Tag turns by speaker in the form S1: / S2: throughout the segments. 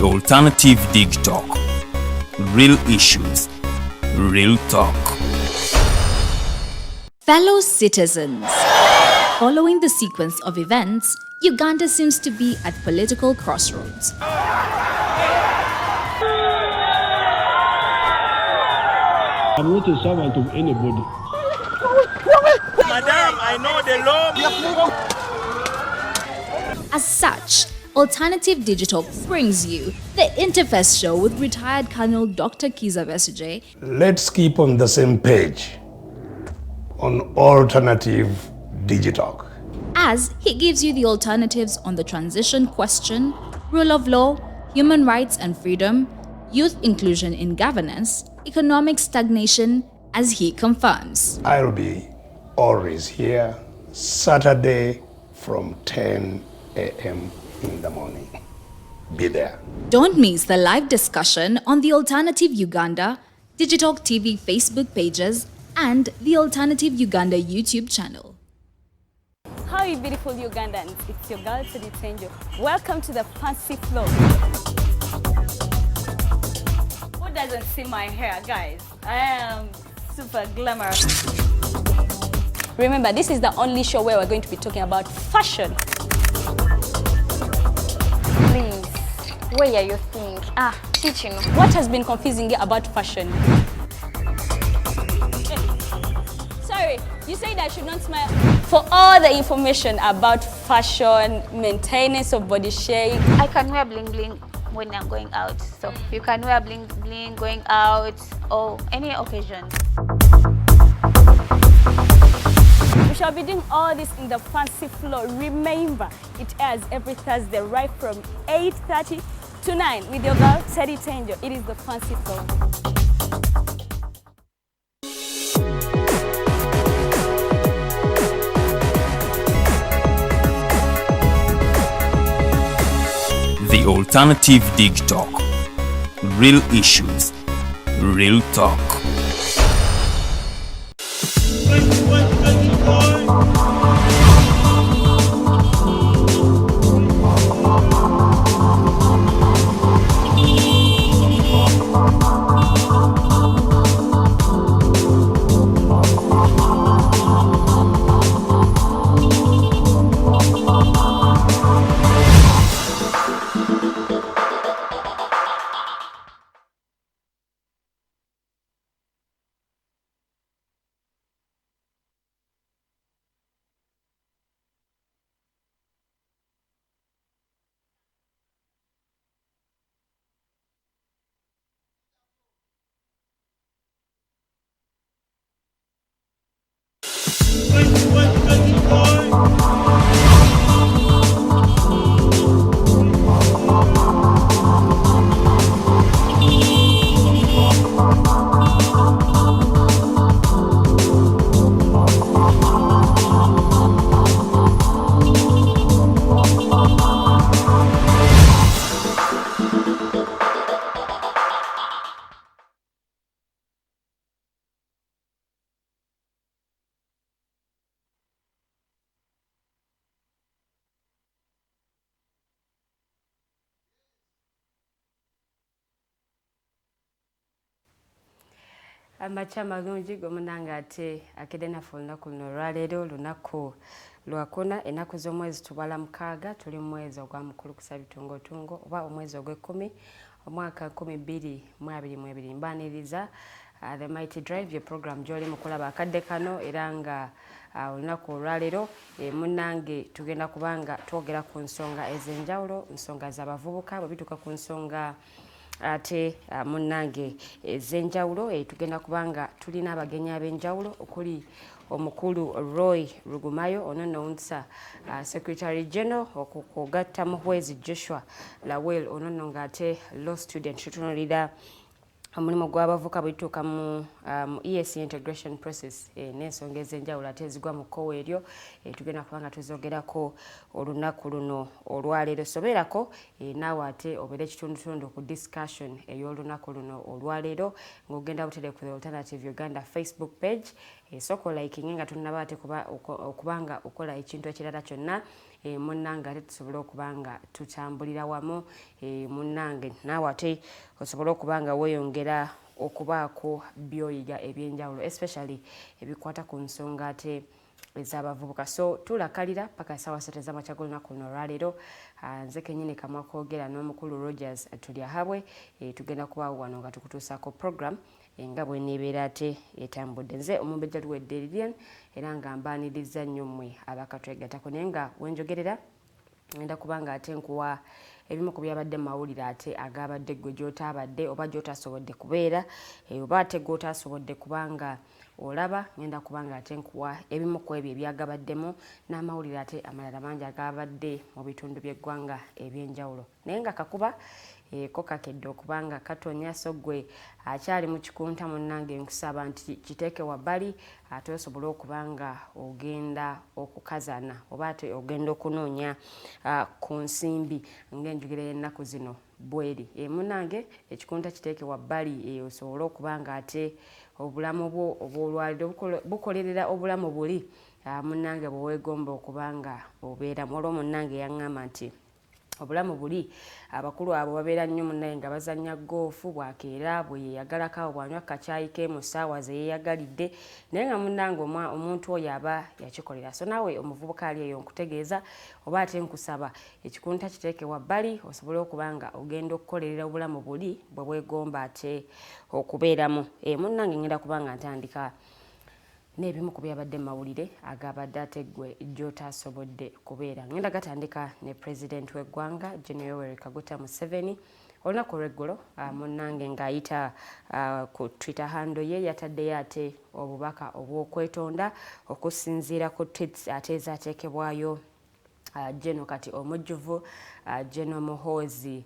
S1: Alternative Dig Talk. Real issues, real talk.
S2: Fellow citizens, following the sequence of events, Uganda seems to be at political crossroads.
S3: I'm not a servant of anybody.
S4: Madam, I know the law.
S2: As such, Alternative Digital brings you the Interface Show with retired Colonel Dr. Kiza Besuje.
S5: Let's keep on the same page on Alternative Digital,
S2: As he gives you the alternatives on the transition question, rule of law, human rights and freedom, youth inclusion in governance, economic stagnation, as he confirms.
S5: I'll be always here Saturday from 10 a.m. in the morning. Be there.
S2: Don't miss the live discussion on the Alternative Uganda, Digital TV Facebook pages, and the Alternative Uganda YouTube channel.
S6: How you beautiful Ugandans, it's your girl Teddy. Welcome to the fancy floor. Who doesn't see my hair, guys? I am super glamorous. Remember, this is the only show where we're going to be talking about fashion.
S7: Please, where are you think? Teaching.
S6: What has been confusing you about fashion? Sorry, you said I should not smile. For all the information about fashion, maintenance of body shape,
S7: I can wear bling bling when I'm going out. So you can wear bling bling going out or any occasion.
S6: we shall be doing all this in the fancy floor. Remember, it airs every Thursday right from 8:30 to 9 with your girl Teddy Tenjo. It is the fancy floor.
S1: The Alternative Dig Talk. Real issues, real talk.
S8: Amacha malungi gomunanga ate akedena olunaku luno olwaleero lunaku lwakuna ennaku z'omwezi tubala mukaaga tuli mu mwezi ogwa mukulu kusabitungotungo oba omwezi ogw'ekkumi omwaka 2022 mbaniriza the Mighty Drive your program gy'oli mu kulaba akadde kano era nga olunaku olwaleero munnange tugenda kubanga twogera ku nsonga ez'enjawulo nsonga z'abavubuka bwe bituuka ku nsonga ate munnange ez'enjawulo tugenda kubanga tulina abagenyi ab'enjawulo okuli omukulu Roy Rugumayo ono nno UNSA Secretary General okugatta Muhwezi Joshua Lawel ono nno ng'ate law student tutunulira omulimu gw'abavuka bwituuka mu EAC Integration Process n'ensonga ez'enjawulo ate ezigwa mu kkowa eryo tugenda kubanga tuzogerako olunaku luno olwaleero soberako naawe ate obeera ekitundutundu ku discussion ey'olunaku luno olwaleero ng'ogenda butere ku the Alternative Uganda Facebook page Sokola ikinga tunabate okubanga okola ekintu ekirala kyonna munnange ate tusobole okubanga tutambulira wamu munnange naawe ate osobola okubanga weeyongera okubaako byoyiga ebyenjawulo especially ebikwata ku nsonga ate ez'abavubuka. So tulakalira paka sawa 3 z'amakya g'olunaku luno olwaleero. Nze kennyini kamwa koogera n'omukulu Rogers tuli ahabwe tugenda kubaawo wano nga tukutuusaako program nga bw'eneebeera ate etambudde. Nze omumbejja luwedde Lilian era nga mbaaniriza nnyo mmwe abakatwegattako naye nga wenjogerera ngenda kubanga ate nkuwa ebimu ku byabadde mu mawulire ate agabadde gwe gy'otaabadde oba gy'otasobodde kubeera oba ate gw'otasobodde kubanga olaba. Ngenda kubanga ate nkuwa ebimu ku ebyo ebyagabaddemu n'amawulire ate amalala mangi agabadde mu bitundu by'eggwanga ebyenjawulo. Naye nga kakuba ko kakedde okubanga katonya so gwe akyali mu kikunta munnange nkusaba nti kiteeke wabbali ate osobole okubanga ogenda okukazana oba ate ogenda okunoonya ku nsimbi ng'enjogera y'ennaku zino bweri. Munnange ekikunta kiteeke wabbali osobole okubanga ate obulamu bwo obw'olwaliro bukolerera obulamu buli munnange bwe weegomba okubanga obeeramu. Olwo munnange yaŋŋamba nti obulamu buli abakulu abo babeera nnyo munnaye nga bazannya goofu bwakeera bwe yeeyagalako awo bwanywa kacaayi ke mu ssaawa ze yeeyagalidde naye nga munnange omuntu oyo aba yakikolera. So naawe omuvubuka ali eyo nkutegeeza oba ate nkusaba ekikunta kiteeke wabbali osobole okubanga ogenda okukolerera obulamu buli bwe bwegomba ate okubeeramu. Munnange ngenda kubanga ntandika n'ebimu ku byabadde mu mawulire agabadde ate ggwe gy'otasobodde kubeera. Ngenda gatandika ne Pulezidenti w'eggwanga General Yoweri Kaguta Museveni olunaku olw'eggulo munnange ng'ayita ku Twitter handle ye yataddeyo ate obubaka obw'okwetonda okusinziira ku tweets ate ezaateekebwayo General kati omujjuvu General Muhwezi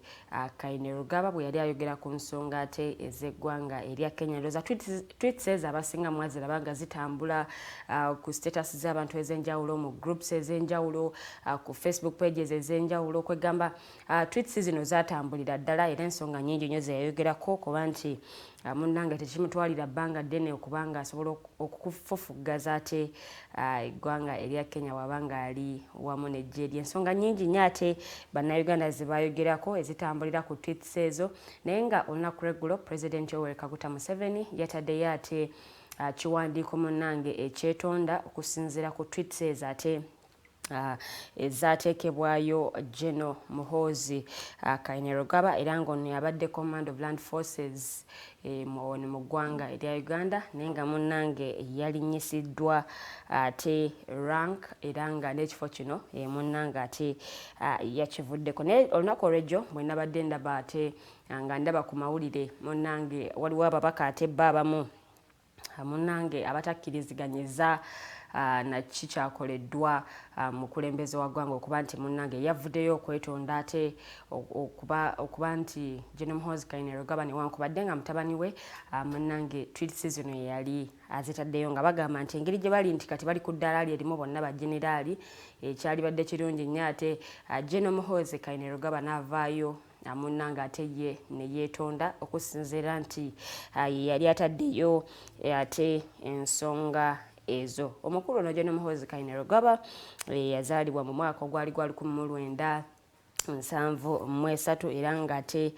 S8: Kainerugaba bwe yali ayogera ku nsonga ate ez'eggwanga erya Kenya. Ndowooza tweets ezo abasinga mwaziraba nga zitambula ku status z'abantu ez'enjawulo mu groups ez'enjawulo ku Facebook pages ez'enjawulo kwegamba tweets zino zaatambulira ddala era ensonga nnyingi nnyo zeyayogerako kuba nti munnange tekimutwalira bbanga ddene okubanga asobola okukufufuggaza ate eggwanga erya Kenya wabanga ali wamu n'eggye lye. Ensonga nnyingi nnyo ate bannayuganda ze bayogerako ezitambulira ku tweets ezo naye nga olunaku lw'eggulo Pulezidenti Yoweri Kaguta Museveni yataddeyo ate kiwandiiko munnange ekyetonda okusinziira ku tweets ezo ate ezaateekebwayo General Muhwezi Kainerugaba era ng'ono yabadde Command of Land Forces mu ggwanga erya Uganda naye nga munnange yalinyisiddwa ate rank era nga n'ekifo kino munnange ate yakivuddeko. Naye olunaku olw'ejjo bwe nabadde ndaba ate nga ndaba ku mawulire munnange waliwo ababaka ate bba abamu munnange abatakkirizganyiza na kikyakoleddwa mukulembeze wa ggwanga okuba nti munnange yavuddeyo okwetonda ate okuba nti General Muhwezi Kainerugaba newankubadde nga mutabani we munnange tweets zino yali azitaddeyo nga bagamba nti engeri gye bali nti kati bali ku ddaala lyerimu bonna bajenerali ekyalibadde kirungi nnyo ate General Muhwezi Kainerugaba n'avaayo munnange ate ye ne yeetonda okusinziira nti yali ataddeyo ate ensonga ezo. Omukulu ono General Muhwezi Kainerugaba yazaalibwa mu mwaka ogwali gwa 1973 era nga ate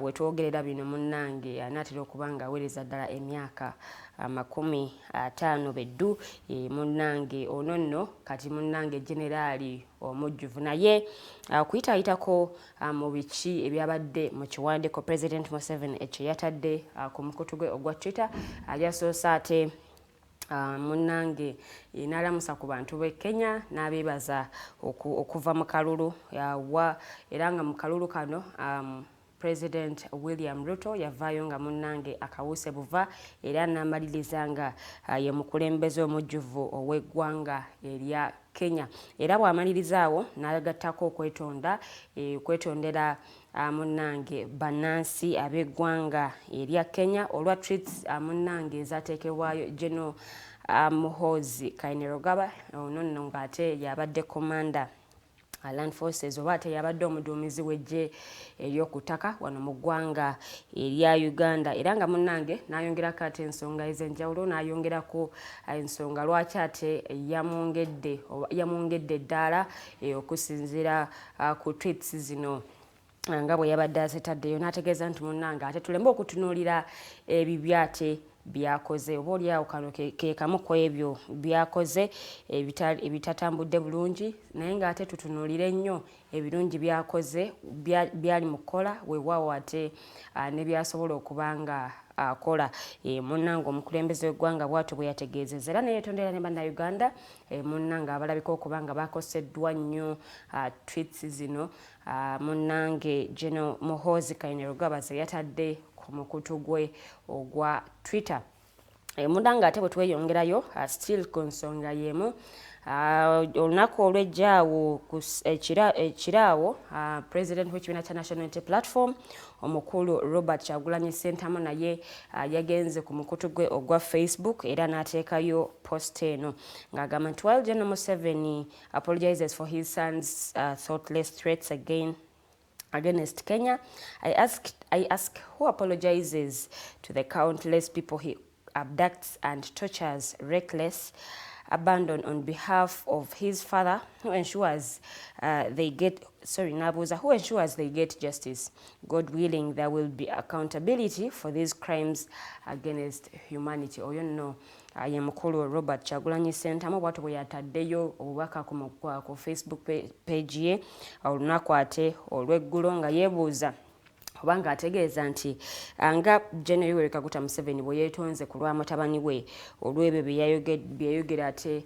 S8: wetwogerera bino munnange anaatera okuba nga aweereza ddala emyaka 50 beddu. Munnange ono nno kati munnange generaali omujjuvu naye okuyitaayitako mu biki ebyabadde mu kiwandiiko Pulezidenti Museveni ekyo yatadde ku mukutu gwe ogwa Twitter yasoose ate munnange n'alamusa ku bantu b'e Kenya n'abeebaza okuva mu kalulu era nga mu kalulu kano President William Ruto yavaayo nga munnange akawuuse buva era n'amaliriza nga ye mukulembeze omujjuvu ow'eggwanga erya Kenya era bw'amaliriza awo n'agattako okwetondera munnange bannansi ab'eggwanga erya Kenya olwa tweets munnange ezaateekebwayo General Muhwezi Kainerugaba ono nno ng'ate yabadde komanda Land Forces oba ate yabadde omuduumizi w'eggye ery'okutaka wano mu ggwanga erya Uganda era nga munnange n'ayongerako ate ensonga ez'enjawulo n'ayongerako ensonga lwaki ate yamwongedde eddaala okusinziira ku tweets zino nga bwe yabadde azitaddeyo n'ategeeza nti munnange ate tuleme okutunuulira ebibi ate byakoze oba oliawo kano ke kamu ku ebyo byakoze ebitatambudde bulungi naye ng'ate tutunuulire nnyo ebirungi byakoze byali mu kukola weewaawo ate ne byasobola okuba nga akola. Munnange omukulembeze w'eggwanga bw'atyo bwe yategeezezza era ne yeetondera ne bannayuganda munnange abalabika okuba nga bakoseddwa nnyo tweets zino. Munnange General Muhwezi Kainerugaba yatadde ku mukutu gwe ogwa Twitter. Munnange ate bwe tweyongerayo still ku nsonga y'emu olunaku olw'ejjaawo ekiraawo President w'ekibiina kya National Unity Platform omukulu Robert Kyagulanyi Ssentamu naye yagenze ku mukutu gwe ogwa Facebook era n'ateekayo post eno ng'agamba nti while General Museveni apologizes for his son's thoughtless threats against Kenya, I ask who apologizes to the countless people he abducts and tortures reckless abandon on behalf of his father, who ensures they get justice. God willing, there will be accountability for these crimes against humanity. Oyo nno ye mukulu Robert Kyagulanyi Ssentamu bw'atyo bwe yataddeyo obubaka ku Facebook page ye olunaku ate olw'eggulo nga yeebuuza obanga ategeeza nti nga General Yoweri Kaguta Museveni bwe yeetonze ku lwa mutabani we olw'ebyo bye yayogera ate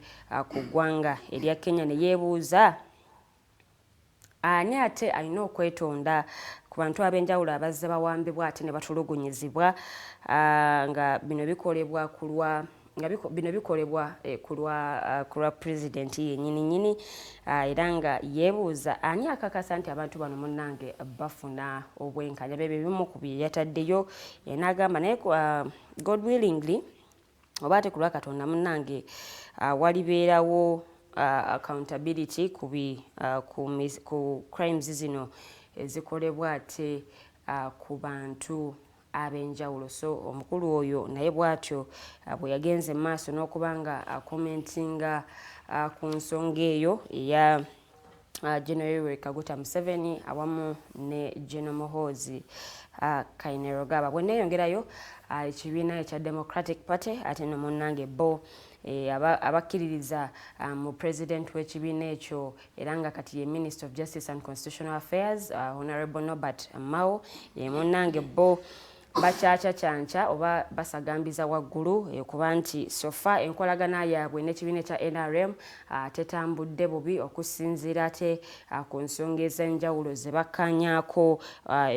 S8: ku ggwanga erya Kenya ne yeebuuza ani ate alina okwetonda ku bantu ab'enjawulo abazze bawambibwa ate ne batulugunyizibwa nga bino bikolebwa ku lwa pulezidenti yennyini era nga yeebuuza ani akakasa nti abantu bano munnange bafuna obwenkanya bebyo bimu ku bye yataddeyo n'agamba naye God willingly oba ate ku lwa Katonda munnange walibeerawo accountability ku crimes zino ezikolebwa ate ku bantu ab'enjawulo. So omukulu oyo naye bw'atyo bwe yagenze mu maaso n'okuba nga akomentinga ku nsonga eyo eya General Yoweri Kaguta Museveni awamu ne General Muhwezi Kainerugaba. Bwe neeyongerayo ekibiina ekya Democratic Party ate no munnange bo abakkiririza mu president w'ekibiina ekyo era nga kati ye Minister of Justice and Constitutional Affairs Honorable Norbert Mao munnange bo bakyakyanca oba basagambiza waggulu kuba nti sofa enkolagana yaabwe n'ekibiina ekya NRM tetambudde bubi okusinziira ate ku nsonga ez'enjawulo ze bakkaanyaako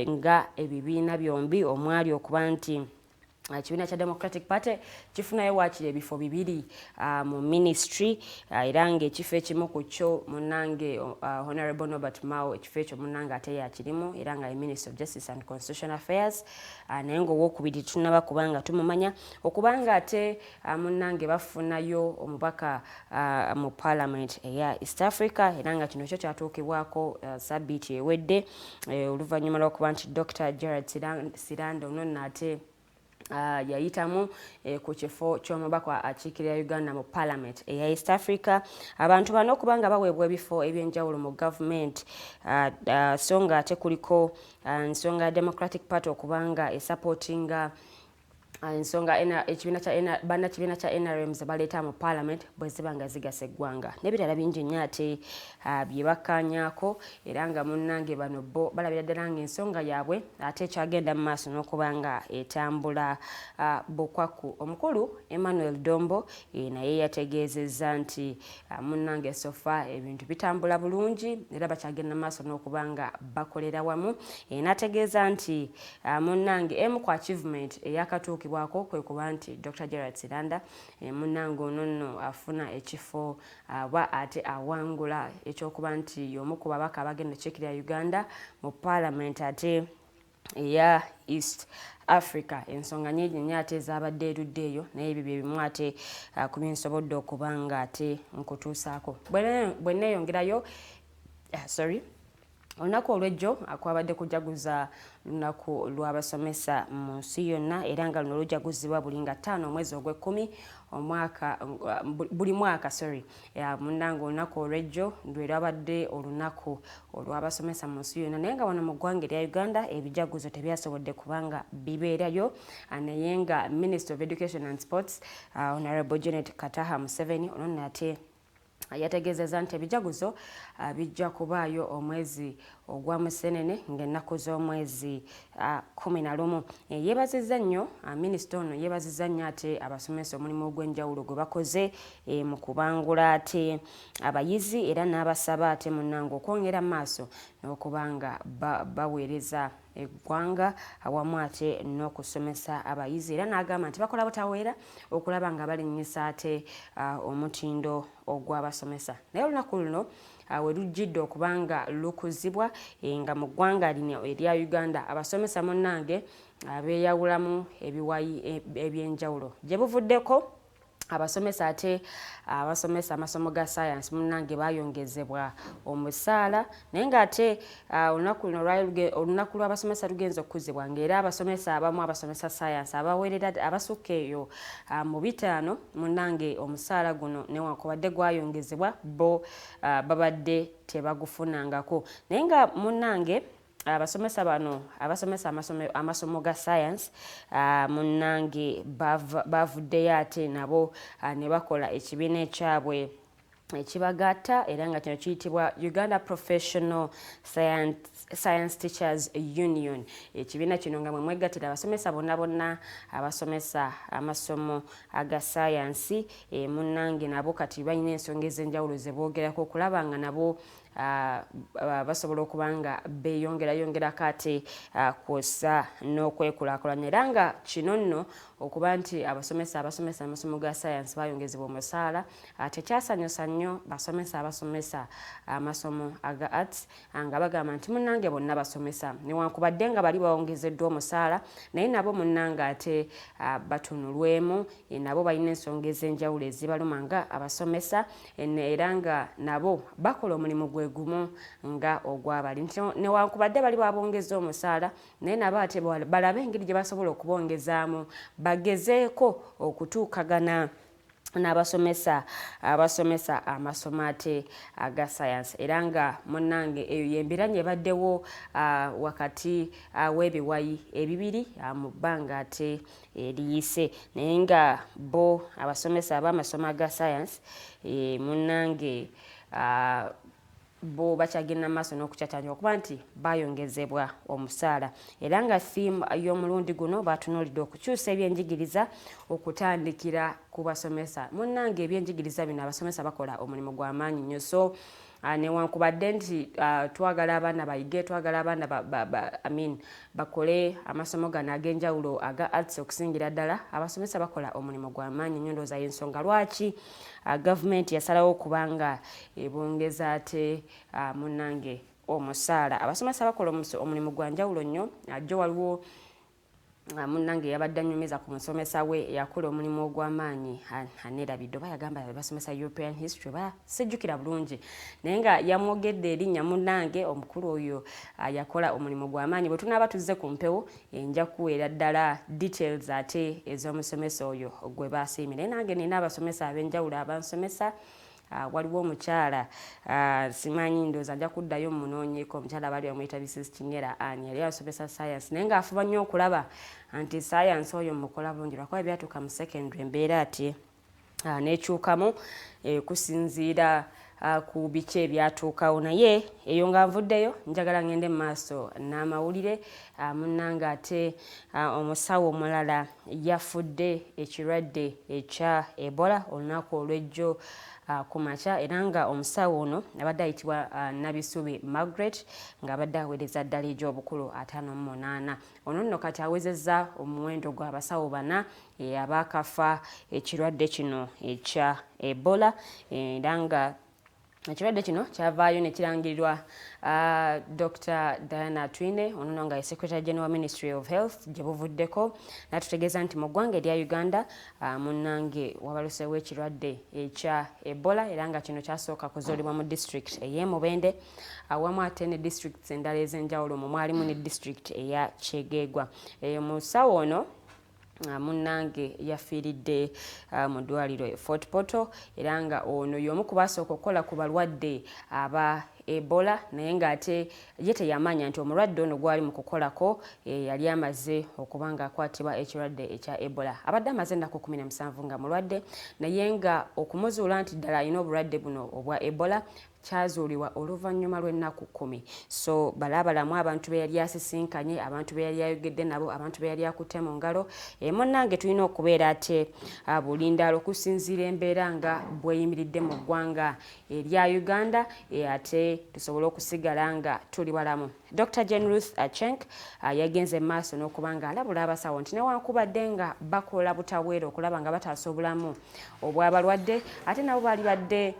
S8: nga ebibiina byombi omwali okuba nti ekibiina kya Democratic Party kifunayo waakiri ebifo bibiri mu ministry era ng'ekifo ekimu ku kyo munnange Honorable Norbert Mao ekifo ekyo munnange ate yakirimu era nga ye Minister of Justice and Constitutional Affairs naye ng'owookubiri tunaba kubanga tumumanya okubanga ate munnange bafunayo omubaka mu Parliament eya East Africa era nga kino kyo kyatuukibwako sabbiiti ewedde oluvannyuma lw'okuba nti Dr. Gerard Siranda ono nno ate yayitamu ku kifo ky'omubaka akiikirira Uganda mu Parliament eya East Africa. Abantu bano okubanga baweebwa ebifo eby'enjawulo mu government so nga ate kuliko ensonga ya Democratic Party okubanga esupportinga ensonga bannakibiina kya NRM ze baleeta mu Parliament bwe ziba nga zigasa eggwanga n'ebirala bingi nnyo ate bye bakkaanyaako era nga munnange bano bo balabira ddala ng'ensonga yaabwe ate ekyagenda mu maaso n'okuba nga etambula bukwaku. Omukulu Emmanuel Dombo naye yategeezezza nti munnange sofa ebintu bitambula bulungi era bakyagenda mu maaso n'okuba nga bakolera wamu n'ategeeza nti munnange emu ku achievement eyakatuukibwa kwe kuba nti Dr. Gerard Siranda munnange ono nno afuna ekifo aba ate awangula ekyokuba nti y'omu ku babaka abagenda okukiikirira Uganda mu Parliament ate eya East Africa. Ensonga nnyingi nnyo ate ezabadde erudde eyo naye ebyo bye bimu ate ku binsobodde okuba nga ate nkutuusaako. Bwe neeyongerayo Olunaku olw'ejjo akwabadde kujaguza lunaku lw'abasomesa mu nsi yonna era nga luno lujaguzibwa buli nga 5 omwezi ogw'ekkumi buli mwaka munnanga olunaku olw'ejjo lwe lwabadde olunaku olw'abasomesa mu nsi yonna naye nga wano mu ggwanga erya Uganda ebijaguzo tebyasobodde kubanga bibeerayo naye nga Minister of Education and Sports Honorable Janet Kataha Museveni ono ate yategeezezza nti ebijaguzo bijja kubaayo omwezi ogwa Musenene ng'ennaku z'omwezi 11. Yeebazizza nnyo minisita ono yeebazizza nnyo ate abasomesa omulimu ogw'enjawulo gwe bakoze mu kubangula ate abayizi era n'abasaba ate munnanga okwongera maaso n'okubanga baweereza eggwanga awamu ate n'okusomesa abayizi era n'agamba nti bakola butaweera okulaba nga balinnyisa ate omutindo ogw'abasomesa. Naye olunaku luno we lujjidde okubanga lukuzibwa nga mu ggwanga lino erya Uganda abasomesa munnange beeyawulamu ebiwayi eby'enjawulo gye buvuddeko abasomesa ate abasomesa amasomo ga science munnange bayongezebwa omusaala naye nga ate olunaku lw'abasomesa lugenza okukuzibwa ng'era abasomesa abamu abasomesa science abawerera abasukka eyo mu 5 munnange omusaala guno newankubadde gwayongezebwa bo babadde tebagufunangako naye nga munnange abasomesa bano abasomesa amasomo ga science munnange bavuddeyo ate nabo ne bakola ekibiina ekyabwe ekibagatta era nga kino kiyitibwa Uganda Professional Science Teachers Union. Ekibiina kino nga mwegattira abasomesa bonna abasomesa amasomo aga science munnange nabo kati balina ensonga ez'enjawulo ze boogerako okulaba nga nabo basobola okubanga beeyongerako ate kwosa n'okwekulaakulanya era nga kino nno okuba nti abasomesa amasomo ga science bayongezebwa omusaala tekyasanyusa nnyo abasomesa amasomo aga arts nga bagamba nti munnange bonna basomesa newankubadde nga bali bawongezeddwa omusaala naye nabo munnange ate batunulwemu nabo balina ensonga ez'enjawulo ezibaluma nga abasomesa era nga nabo bakola omulimu gumu nga ogwabali newankubadde bali babongeza omusaala naye nabo ate balabe engeri gye basobola okubongezaamu bagezeeko okutuukagana n'abasomesa amasomo ate aga science era nga munnange eyo yembiranye ebaddewo wakati w'ebiwayi ebibiri mu bbanga ate eriyise naye nga bo abasomesa ab'amasomo aga science munnange bo bakyagenda maaso n'okukyatanya okuba nti bayongezebwa omusaala era nga theme y'omulundi guno batunuulidde okukyusa ebyenjigiriza okutandikira ku basomesa munnange ebyenjigiriza bino abasomesa bakola omulimu gw'amaanyi nnyo so newankubadde nti twagala abaana bayige twagala abaana bakole amasomo gano ag'enjawulo aga arts okusingira ddala abasomesa bakola omulimu gw'amaanyi nnyo ndowooza y'ensonga lwaki gavumenti yasalawo okubanga ebongeza ate munnange omusaala abasomesa bakola omulimu gwa njawulo nnyo ajjo waliwo munnange yabadde anyumiza ku musomesa we yakola omulimu ogw'amaanyi aneerabidde oba yagamba basomesa European history sejjukira bulungi naye nga yamwogedde erinnya munnange omukulu oyo yakola omulimu gw'amaanyi bwe tunaaba tuzze ku mpewo nja kuweera ddala details ate ez'omusomesa oyo gwe baasiimira naye nange nina abasomesa ab'enjawulo abansomesa waliwo omukyala simanyi ndooza nja kuddayo munoonyeeko omukyala bali bamuyita Mrs. Kingera Anne yali asomesa science naye ng'afuba nnyo okulaba nti science oyo mukola bulungi lwakuba byatuuka mu secondary embeera ati n'ekyukamu kusinziira ku biki ebyatuukawo naye eyo nga nvuddeyo njagala ngende mu maaso n'amawulire munnange ate omusawo omulala yafudde ekirwadde ekya Ebola olunaku olw'ejjo ku makya era nga omusawo ono abadde ayitibwa Nabisubi Margaret ng'abadde aweereza ddala egy'obukulu 58 ono nno kati awezezza omuwendo gw'abasawo 4 abaakafa ekirwadde kino ekya Ebola era nga ekirwadde kino kyavaayo ne kirangirirwa Dr. Diana Twine ono nga ye Secretary General Ministry of Health gye buvuddeko n'atutegeeza nti mu ggwanga erya Uganda munnange wabaluseewo ekirwadde ekya Ebola era nga kino kyasooka kuzuulibwa mu district ey'e Mubende awamu ate ne districts endala ez'enjawulo mu mwalimu ne district eya Kyegeegwa. Mu ssaawa ono munnange yafiiridde mu ddwaliro e Fort Portal era nga ono y'omu ku basooka okukola ku balwadde aba Ebola naye ng'ate ye teyamanya nti omulwadde ono gwali mu kukolako yali amaze okuba ng'akwatibwa ekirwadde ekya Ebola. Abadde amaze ennaku 17 nga mulwadde naye nga okumuzuula nti ddala alina obulwadde buno obwa Ebola kyazuulibwa oluvannyuma lw'ennaku 10. So balaabalamu abantu be yali asisinkanye, abantu be yali ayogedde nabo, abantu be yali akutte mu ngalo. Munnange tulina okubeera ate bulindaalo okusinziira embeera nga bweyimiridde mu ggwanga erya Uganda ate tusobole okusigala nga tuli balamu. Dr. Jane Ruth Achenk yagenze maaso n'okuba nga alabula abasawo nti newankubadde nga bakola butaweera okulaba nga bataasa obulamu obw'abalwadde ate nabo baali badde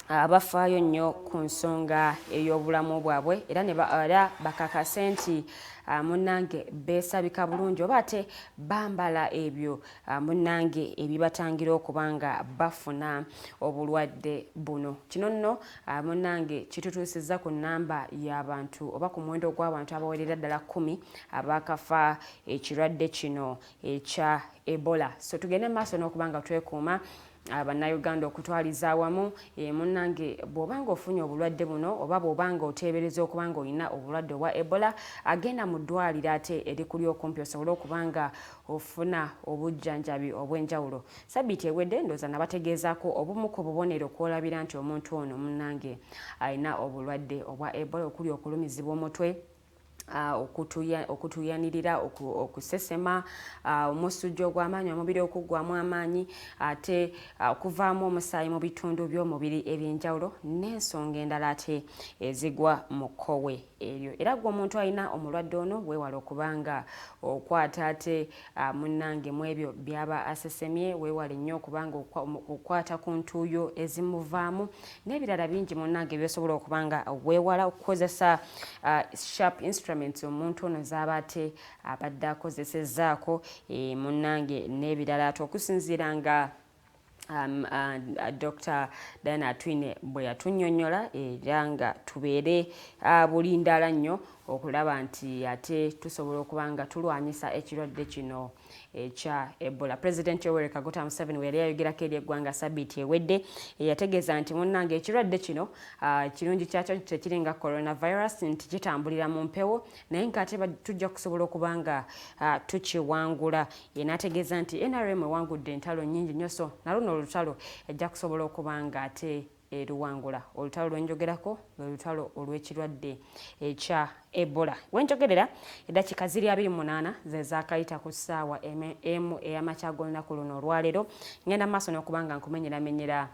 S8: abafaayo nnyo ku nsonga ey'obulamu bwabwe era ne bakakase nti munnange beesabika bulungi oba ate bambala ebyo munnange ebibatangira okuba nga bafuna obulwadde buno. Kino nno munnange kitutuusizza ku nnamba y'abantu oba ku muwendo gw'abantu abawerera ddala 10 abakafa ekirwadde kino ekya Ebola. So tugende maaso n'okuba nga twekuuma Bannayuganda okutwaliza awamu munnange bw'obanga ofunye obulwadde buno oba bw'obanga oteebereza okuba nga olina obulwadde obwa Ebola agenda mu ddwaliro ate erikuli okumpi osobole okuba nga ofuna obujjanjabi obw'enjawulo. Sabbiiti ewedde ndooza nabategeezaako obumu ku bubonero kw'olabira nti omuntu ono munnange alina obulwadde obwa Ebola okuli okulumizibwa omutwe, okutuyanirira, okusesema, omusujja ogw'amaanyi omubiri okuggwamu amaanyi ate okuvaamu omusaayi mu bitundu by'omubiri eby'enjawulo n'ensonga endala ate ezigwa mu kkowe eryo. Era gwe omuntu alina omulwadde ono weewala okuba nga okwata ate munnange mu ebyo by'aba asesemye, weewale nnyo okuba nga okwata ku ntuuyo ezimuvaamu n'ebirala bingi munnange by'osobola okuba nga weewala okukozesa sharp instruments omuntu ono z'aba ate abadde akozesezzaako munnange n'ebirala ate okusinziira nga Dr. Diana Twine bwe yatunnyonnyola era nga tubeere bulindaala nnyo okulaba nti ate tusobola okuba nga tulwanyisa ekirwadde kino ekya Ebola. President Yoweri Kaguta Museveni we yali ayogerako eri eggwanga sabbiiti ewedde yategeeza nti munnange ekirwadde kino kirungi kyakyo tekiri nga coronavirus nti kitambulira mu mpewo naye ng'ate tujja kusobola okuba nga tukiwangula. Ye n'ategeeza nti NRM ewangudde entalo nnyingi nnyo so na luno olutalo ejja kusobola okuba nga ate eruwangula. Olutalo lwenjogerako lwe lutalo olw'ekirwadde ekya Ebola. Wenjogerera eddakiika ziri 28 ze zaakayita ku ssaawa emu ey'amakya g'olunaku luno olwaleero. Ngenda maaso n'okuba nga nkumenyeramenyera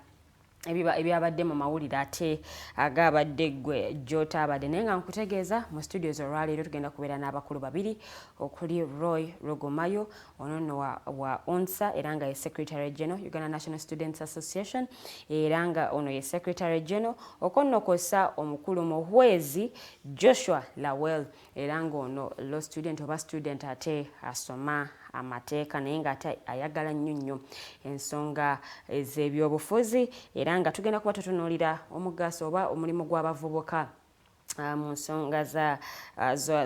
S8: ebyabadde mu mawulire ate agabadde gwe gy'otaabadde naye nga nkutegeeza mu studios olwaleero tugenda kubeera n'abakulu babiri okuli Roy Rugumayo ono nno wa UNSA era nga ye Secretary General Uganda National Students Association era nga ono ye Secretary General okonnokosa omukulu Muhwezi Joshua Lawel era nga ono law student oba student ate asoma amateeka naye ng'ate ayagala nnyo ensonga ez'ebyobufuzi era nga tugenda kuba tutunuulira omugaso oba omulimu gw'abavubuka mu nsonga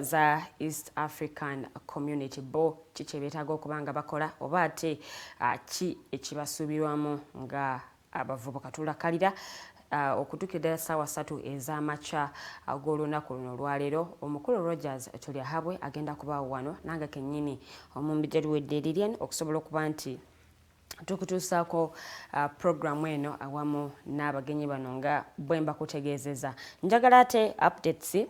S8: za East African Community bo kiki beetaaga okuba nga bakola oba ate ki ekibasuubirwamu nga abavubuka. Tulakalira okutuukira ssaawa 3 ez'amakya ag'olunaku luno olwaleero omukulu Rogers Tulyahabwe agenda kubaawo wano nange kennyini omumbejja luwedde eriryen okusobola okuba nti tukutuusaako programu eno awamu n'abagenyi bano nga bwe mbakutegeezeza. Njagala ate updates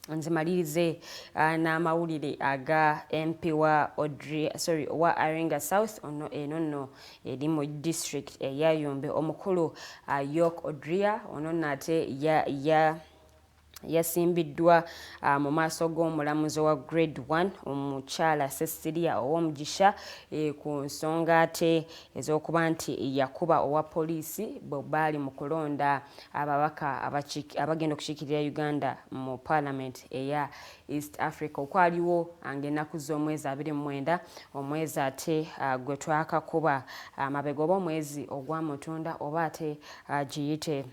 S8: nzimalirize n'amawulire aga MP wa Aringa South ono eno nno eri mu district eya Yombe omukulu York Odria ono nate yasimbiddwa mu maaso g'omulamuzi wa grade 1 omukyala Cecilia ow'omugisha ku nsonga ate ez'okuba nti yakuba owa poliisi bwe baali mu kulonda ababaka abagenda okukiikirira Uganda mu Parliament eya East Africa okwaliwo ng'ennaku z'omwezi 29 omwezi ate gwe twakakuba amabega oba omwezi ogw'Mutunda oba ate giyite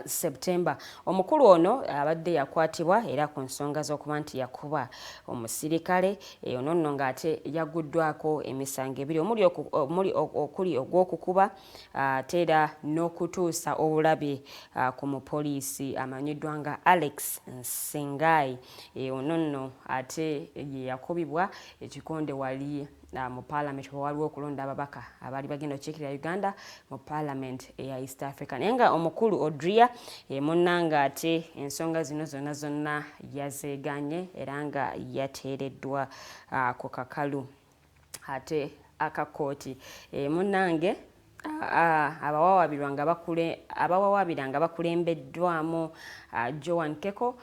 S8: September. Omukulu ono abadde yakwatibwa era ku nsonga z'okuba nti yakuba omusirikale ono nno ng'ate yaguddwako emisango ebiri okuli ogw'okukuba ate era n'okutuusa obulabe ku mupoliisi amanyiddwa nga Alex Nsengai. Ono nno ate ye yakubibwa ekikonde wali mu Parliament waliwo okulonda ababaka abaali bagenda okukiikirira Uganda mu Parliament eya East Africa. Naye nga omukulu Odria munnanga ate ensonga zino zonna yazeeganye era nga yateereddwa ku kakalu ate akakooti. Munnange abawawaabira nga bakulembeddwamu Joan Keko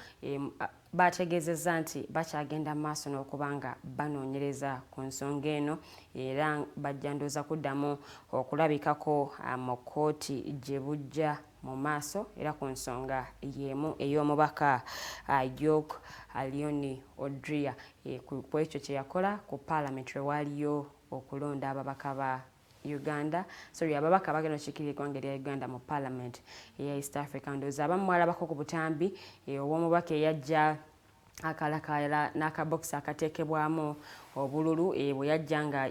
S8: bategeezezza nti bakyagenda mu maaso n'okuba nga banoonyereza ku nsonga eno era bajja ndooza kuddamu okulabikako mu kkooti gye bujja mu maaso era ku nsonga y'emu ey'omubaka York Alioni Odria ku ekyo kye yakola ku Parliament lwe waaliyo okulonda ababaka ba Uganda, ababaka bagenda okukiikirira eggwanga lya Uganda mu Parliament eya East Africa. Ndowooza abamu mwalabako ku butambi obw'omubaka eyajja akalakala n'akabokisi akateekebwamu obululu bwe yajja nga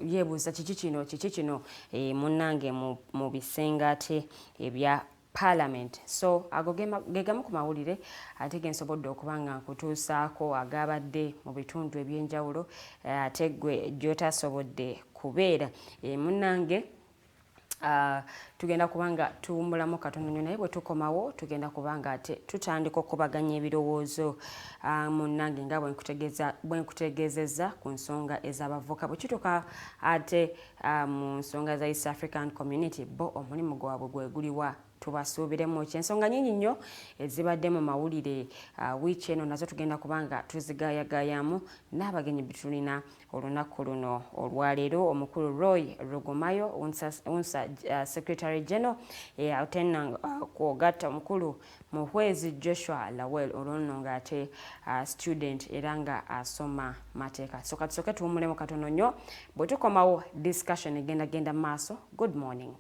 S8: yeebuuza kiki kino munnange mu bisenga ate ebya Parliament. So ago ge gamu ku mawulire ate ge nsobodde okuba nga nkutuusaako agabadde mu bitundu eby'enjawulo ate gwe gy'otasobodde kubeera. Munnange tugenda kubanga tuwummulamu katono nnyo naye bwe tukomawo tugenda kubanga ate tutandika okubaganya ebirowoozo munnange nga bwe nkutegeezezza ku nsonga ez'abavuka bwe kituuka ate mu nsonga za East African Community bo omulimu gwabwe gwe guliwa tubasuubiremu ki. Ensonga nnyingi nnyo ezibadde mu mawulire wiiki eno nazo tugenda kubanga tuzigaayagaayamu n'abagenyi bitulina olunaku luno olwaleero. Omukulu Roy Rugumayo UNSA Secretary General atena kwogatta omukulu Muhwezi Joshua Lawel olwono ng'ate student era nga asoma mateeka. So katusooke tuwummulemu katono nnyo bwe tukomawo discussion egenda maaso. Good morning.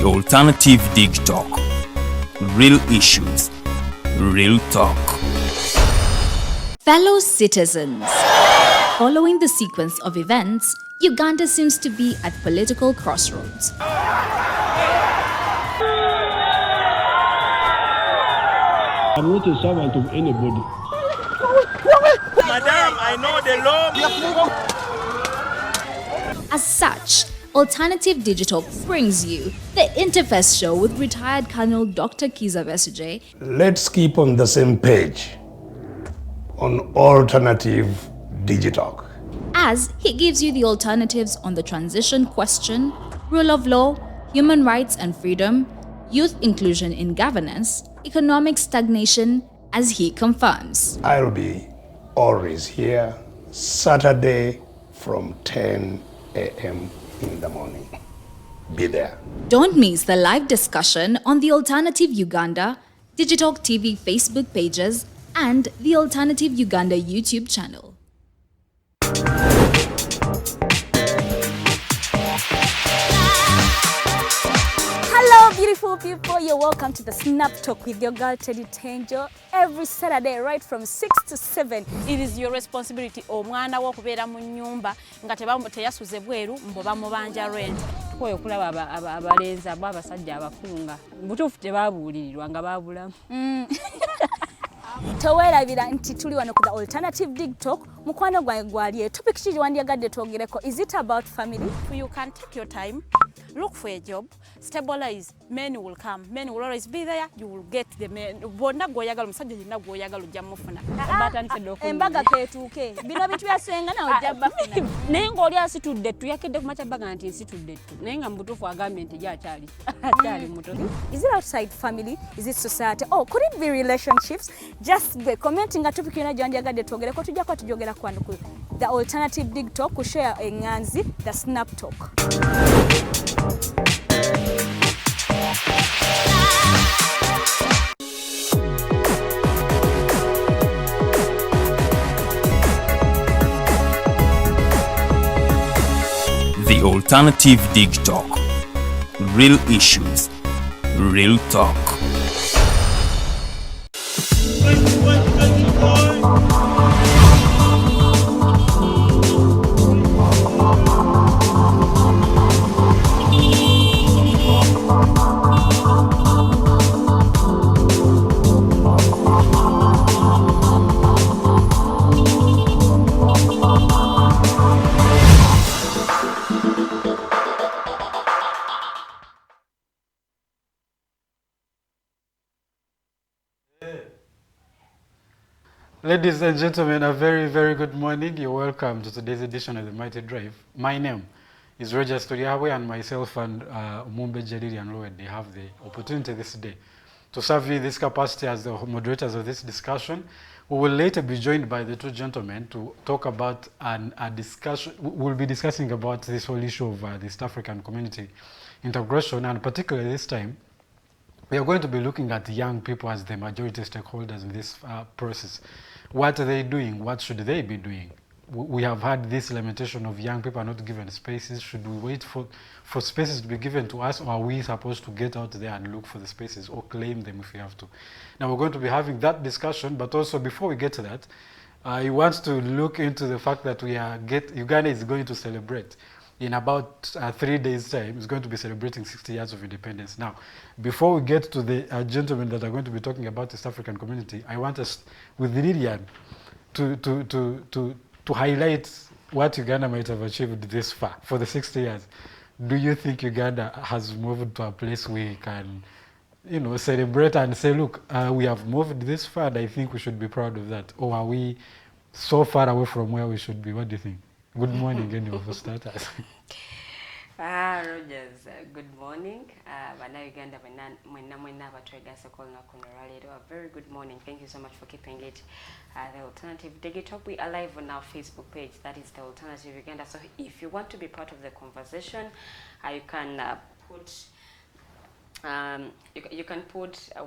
S1: Alternative Dig Talk. Real issues, real talk.
S2: Fellow citizens, following the sequence of events, Uganda seems to be at political crossroads.
S3: I'm not a servant of anybody.
S4: Madam, I know the law.
S2: As such, Alternative Digital brings you the Interface Show with retired Colonel Dr. Kiza Besuje.
S5: Let's keep on the same page on Alternative Digital,
S2: as he gives you the alternatives on the transition question, rule of law, human rights and freedom, youth inclusion in governance, economic stagnation, as he confirms.
S5: I'll be always here Saturday from 10 a.m. in the morning. Be there.
S2: Don't miss the live discussion on the Alternative Uganda, Digital TV Facebook pages, and the Alternative Uganda YouTube channel.
S6: Hello, beautiful Beautiful people, you're welcome to the Snap Talk with your girl Teddy Tenjo. Every Saturday right from 6 to 7. It is your responsibility omwana wo kubeera mu nyumba nga teyasuze bweru mboba mubanja rent.
S8: Koyo kulaba abalenzi abasajja abafunga butuufu tebabuulirirwa nga babulamu.
S6: Towerabira nti tuli wano ku the alternative dig talk. Mukwano gwange gwali topic kiki wandiyagadde twogereko. Is it about family? You can take your time, look for a job, stabilize, men will come, men will always be there, you will get the men. Bonna goyagala musajja yenna goyagala ojja mufuna. Embaga ketuuke. Bino bitu byasenga na ojja bafuna.
S8: Naye ng'oli asitudde tu yakedde ku macabaga nti nsitudde tu. Naye nga mubutuufu agambye nti gy'akyali. Akyali muto.
S6: Is it outside family? Is it society? Oh, could it be relationships? Just be commenting a topic yona gyandiyagadde twogereko tujjako tujogera kwano ku the alternative dig talk ku share enganzi the Snap Talk.
S1: The Alternative Dig Talk. Real issues, real talk.
S9: Ladies and gentlemen, a very, very good morning. You're welcome to today's edition of the Mighty Drive. My name is Roger Storiawe, and myself and Umumbe Jeriri and Lawel, they have the opportunity this day to serve you in this capacity as the moderators of this discussion. We will later be joined by the two gentlemen to talk about a discussion. We'll be discussing about this whole issue of the East African community integration, and particularly this time, we are going to be looking at young people as the majority stakeholders in this process. What are they doing? What should they be doing? We have had this lamentation of young people are not given spaces. Should we wait for spaces to be given to us, or are we supposed to get out there and look for the spaces or claim them if we have to? Now we're going to be having that discussion, but also before we get to that, I want to look into the fact that Uganda is going to celebrate in about 3 days' time. It's going to be celebrating 60 years of independence. Now, before we get to the gentlemen that are going to be talking about the East African community, I want us, with Lillian, to highlight what Uganda might have achieved this far for the 60 years. Do you think Uganda has moved to a place where we can, celebrate and say, look, we have moved this far, and I think we should be proud of that? Or are we so far away from where we should be? What do you think? Good morning, anyway, for starters.
S8: Rogers, good morning. Uganda, a very good morning. Thank you so much for keeping it. The Alternative Dig Talk. We are live on our Facebook page. That is the Alternative Uganda. So if you want to be part of the conversation, you can put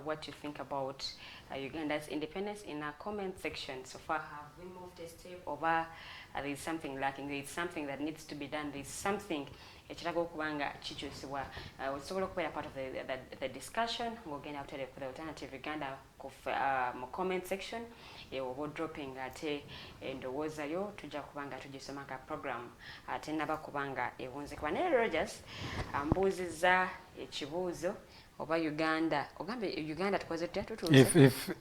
S8: what you think about Uganda's independence in our comment section. So far, have we moved a step over? There is something lacking. There is something that needs to be done. There is something ekiraga okubanga kikyusibwa. Osobola okubeera part of the discussion. Ng'ogenda kutera ku the Alternative Uganda mu comment section. Oba dropping ate endowooza yo tujja kubanga tugisoma ka program ate naba kubanga ewunze kuba naye Rogers ambuuzizza ekibuuzo oba Uganda ogambe Uganda tukoze tutya tutuuze.
S9: If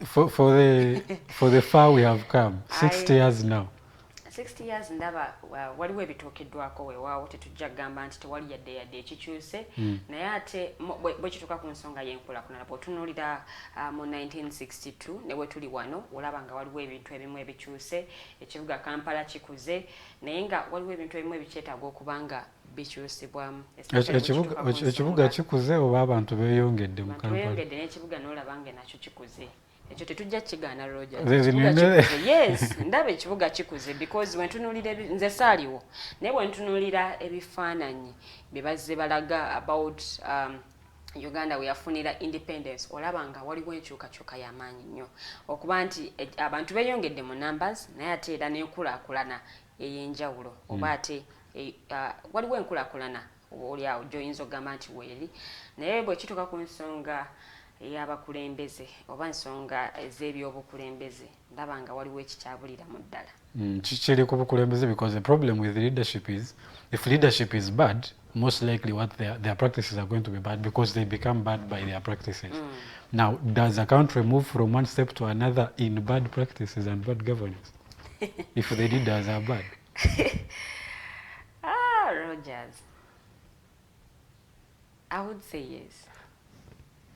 S9: for the far we have come 60 years now.
S8: 60 years ndaba waliwo ebituukiddwako weewaawo tetujja kugamba nti tewali yadde ekikyuse naye ate bwe kituuka ku nsonga y'enkulaakulana bw'otunuulira mu 1962 ne bwe tuli wano olaba nga waliwo ebintu ebimu ebikyuse ekibuga Kampala kikuze naye nga waliwo ebintu ebimu ebikyetaaga okuba nga bikyusibwamu.
S9: Ekibuga kikuze oba abantu beeyongedde mu Kampala?
S8: Beeyongedde n'ekibuga n'olaba nga nakyo kikuze. Ekyo tetujja kigana Roger. Yes, ndaba ekibuga kikuze because wentunuulira nze saaliwo naye wentunuulira ebifaananyi bye bazze balaga about Uganda we yafunira independence olaba nga waliwo enkyukakyuka y'amaanyi nnyo okuba nti abantu beeyongedde mu numbers naye ate era n'enkulaakulana ey'enjawulo oba ate waliwo enkulaakulana oli awo gy'oyinza okugamba nti weeri naye bwe kituuka ku nsonga ey'abakulembeze oba ensonga ez'ebyobukulembeze ndaba nga waliwo ekikyabulira mu ddala.
S9: Kikiri ku bukulembeze because the problem with leadership is if leadership is bad, most likely what their practices are going to be bad because they become bad by their practices. Now, does a country move from one step to another in bad practices and bad governance if the leaders are bad?
S8: Rogers, I would say yes.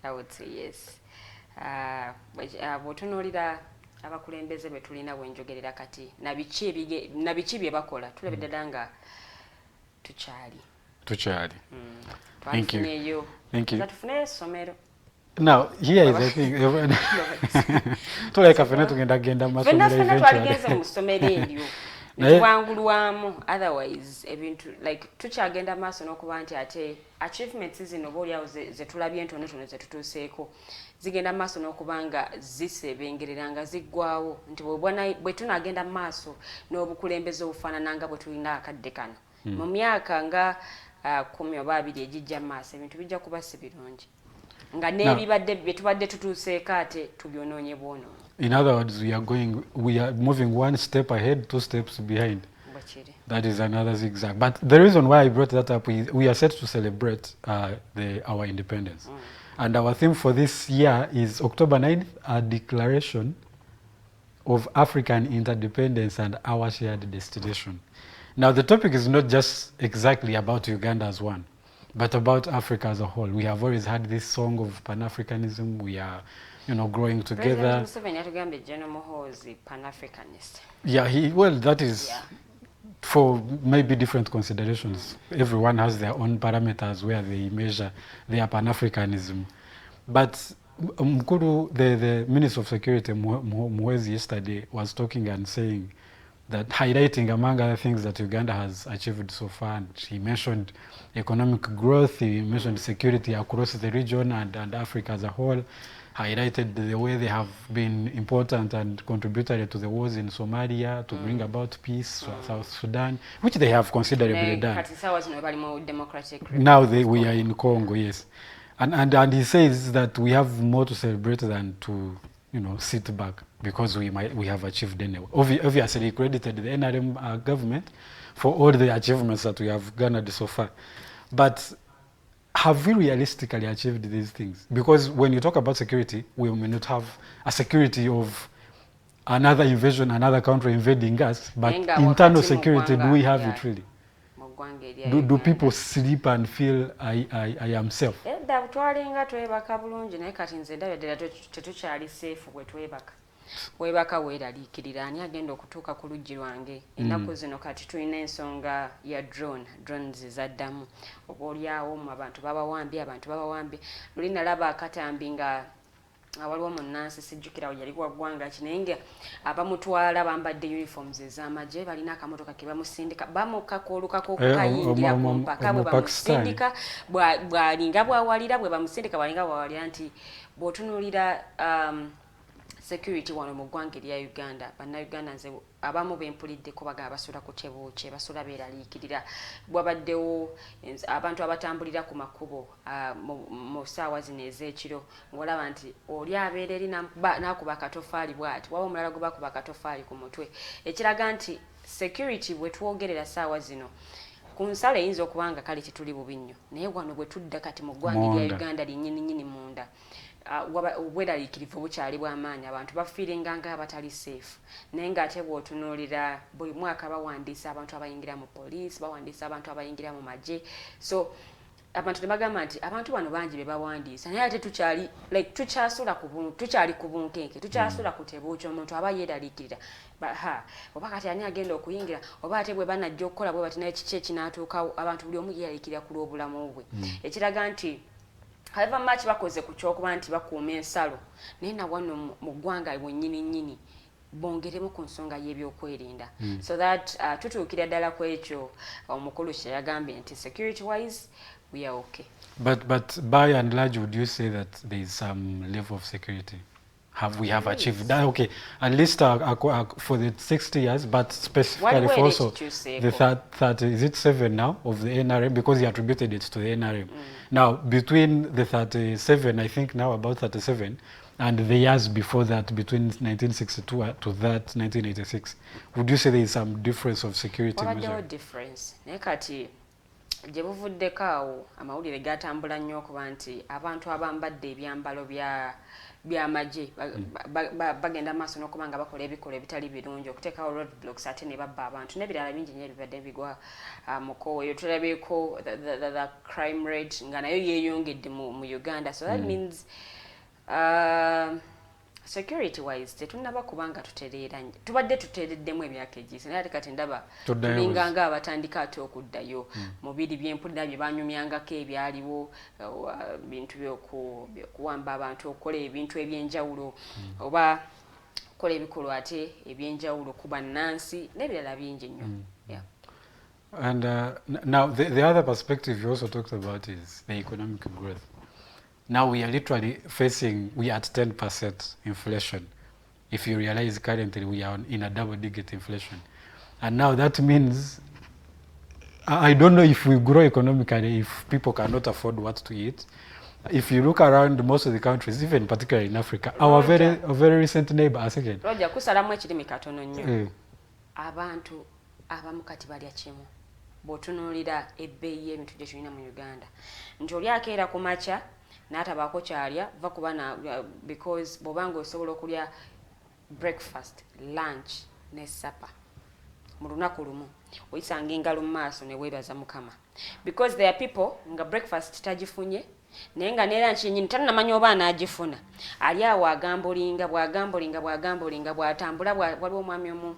S8: I would say yes. Bw'otunuulira abakulembeze be tulina bwenjogerera kati na biki bye bakola tulabye ddala nga tukyali.
S9: Thank you.
S8: Tufune essomero.
S9: Now, here is the thing. Tuleka fena tugenda masomero eventually.
S8: Twaligenze mu ssomero eryo. Tuwangulwamu otherwise ebintu like tukyagenda maaso n'okuba nti ate achievements zino boolyawo ze tulabye entonotono ze tutuuseeko zigenda maaso n'okuba nga zisebengerera nga ziggwawo nti bwe tunagenda maaso n'obukulembeze obufaanana nga bwe tulina akadde kano mu myaka nga 10 oba 2 egijja maaso ebintu bijja kuba si birungi nga n'ebibadde bye tubadde tutuuseeko ate tubyonoonye bwonoonye.
S9: In other words, we are moving one step ahead, 2 steps behind. That is another zigzag. But the reason why I brought that up is we are set to celebrate our independence. And our theme for this year is October 9th, a declaration of African interdependence and our shared destination. Now, the topic is not just exactly about Uganda as one, but about Africa as a whole. We have always had this song of Pan-Africanism. We are growing together.
S8: President General Muhwezi, Pan-Africanist.
S9: Yeah, that is for maybe different considerations. Everyone has their own parameters where they measure their Pan-Africanism. But the Minister of Security, Muhwezi, yesterday was talking and saying that highlighting among other things that Uganda has achieved so far. And he mentioned economic growth, he mentioned security across the region and Africa as a whole, highlighted the way they have been important and contributory to the wars in Somalia to bring about peace, South Sudan, which they have considerably done. Now we are in Congo, yes. And he says that we have more to celebrate than to sit back because we have achieved anyway. Obviously, he credited the NRM government for all the achievements that we have garnered so far. But have we realistically achieved these things? Because when you talk about security, we may not have a security of another invasion, another country invading us, but internal security, do we have it really? Do people sleep and feel I am safe?
S8: Webaka weeraliikirira ani agenda okutuuka ku luggi lwange ennaku zino kati tulina ensonga ya drones zaddamu obaolyawo mu abantu babawambye luli nalaba akatambi nga waliwo munnansi sijjukirawo yali waggwanga kinaye nga abamutwala bambadde uniforms ez'amagye balina akamotoka ke bamusindika bamukakoolukako okukayingira ku mpaka bwe bamusindika bwalinga bwawalira bwe bamusindika bwalinga bwawalira nti bw'otunuulira security wano mu ggwanga erya Uganda bannayuganda nze abamu bempuliddeko bagamba basula ku tebuukye basula beeraliikirira bwabaddewo abantu abatambulira ku makubo mu ssaawa zino ez'ekiro ng'olaba nti oli abeera eri n'akuba akatofaali bw'ati waba omulala gwe bakuba akatofaali ku mutwe ekiraga nti security bwe twogerera ssaawa zino ku nsalo eyinza okuba nga kale tetuli bubi nnyo naye wano bwe tudda kati mu ggwanga erya Uganda linnyininyini munda obweraliikirivu bukyali bw'amaanyi abantu bafiirenga nga abatali safe naye ng'ate bw'otunuulira buli mwaka bawandiisa abantu abayingira mu poliisi bawandiisa abantu abayingira mu magye so abantu ne bagamba nti abantu bano bangi be bawandiisa naye ate tukyali ku bunkenke tukyasula ku tebuukye omuntu aba yeeraliikirira oba kati ani agenda okuyingira oba ate bwe banajja okukola bwe bati naye kiki ekinaatuukawo abantu buli omu yeeraliikirira ku lw'obulamu bwe ekiraga nti however much bakoze ku kyokuba nti bakuuma ensalo naye nawano mu ggwanga bwennyini bongeremu ku nsonga y'ebyokwerinda so that tutuukira ddala ku ekyo omukulu kye yagambye nti security wise we are okay.
S9: But by and large, would you say that there is some level of security? have we achieved that? Okay, at least for the 60 years, but specifically for also the 30, is it 7 now of the NRM, because he attributed it to the NRM. Now, between the 37, I think now about 37, and the years before that, between 1962 to that 1986, would you say there is some difference of security measure?
S8: No difference. Nekati gye buvuddeko awo amawulire gatambula nnyo okuba nti abantu abambadde ebyambalo by'amagye bagenda maaso n'okuba nga bakola ebikolwa ebitali birungi, okuteekawo road blocks ate ne babba abantu n'ebirala bingi nnyo ebibadde bigwa mu kkowe. Eyo tulabeeko the crime rate nga nayo yeeyongedde mu Uganda. So that means security wise tetunaba kubanga tutereera tubadde tuteereddemu emyaka egiyise naye ate kati ndaba tulinganga abatandika ate okuddayo mu biri by'empulira bye banyumyangako ebyaliwo bintu by'okuwamba abantu okukola ebintu ebyenjawulo oba kukola ebikolwa ate ebyenjawulo ku bannansi n'ebirala bingi nnyo.
S9: And now the other perspective you also talked about is the economic growth. Now we are literally we are at 10% inflation. If you realize currently we are in a double-digit inflation. And now that means, I don't know if we grow economically, if people cannot afford what to eat. If you look around most of the countries, even particularly in Africa, our very recent neighbor, Roger,
S8: kusalamu ekirimi katono nnyo. Abantu abamu kati balya kimu. Bw'otunuulira ebbeeyi y'ebintu gye tulina mu Uganda. Nti oli akeera ku makya n'atabaako kyalya va kuba because bw'obanga osobola okulya breakfast, lunch ne supper mu lunaku lumu oyisanga engalo mu maaso ne weebaza Mukama, because there are people nga breakfast tagifunye naye nga ne lunch yennyini tannamanya oba anaagifuna, ali awo agambulinga bw'atambula. Waliwo omwami omu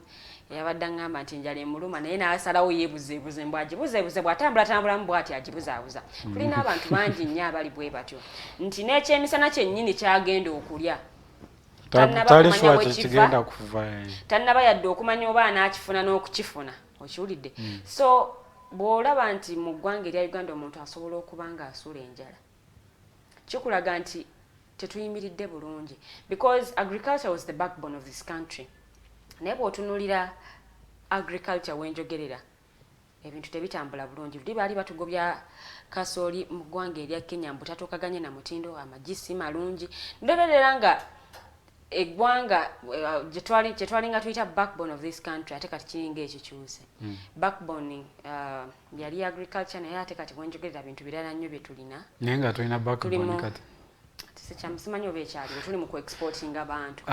S8: yabadde ngamba nti njala emuluma naye n'asalawo yeebuzeebuze bw'agibuzeebuze bw'atambula bw'ati agibuzaabuza. Tulina abantu bangi nnyo abali bwe batyo nti n'ekyemisana kyennyini kyagenda okulya tannaba yadde okumanya oba anaakifuna n'okukifuna. Okiwulidde? So bw'olaba nti mu ggwanga erya Uganda omuntu asobola okuba nga asuula enjala, kikulaga nti tetuyimiridde bulungi, because agriculture was the backbone of this country. Naye bw'otunuulira agriculture wenjogerera ebintu tebitambula bulungi. Luli baali batugobya kasooli mu ggwanga erya Kenya mbu tatookaganye na mutindo, amagi si malungi. Ndoberera nga eggwanga gye twali nga tuyita backbone of this country ate kati kiringa ekikyuse. Backbone yali agriculture naye ate kati wenjogerera bintu birala nnyo bye tulina.
S9: Naye nga tulina backbone kati. Simanyi oba ekyaliwo tuli mu ku-exporting abantu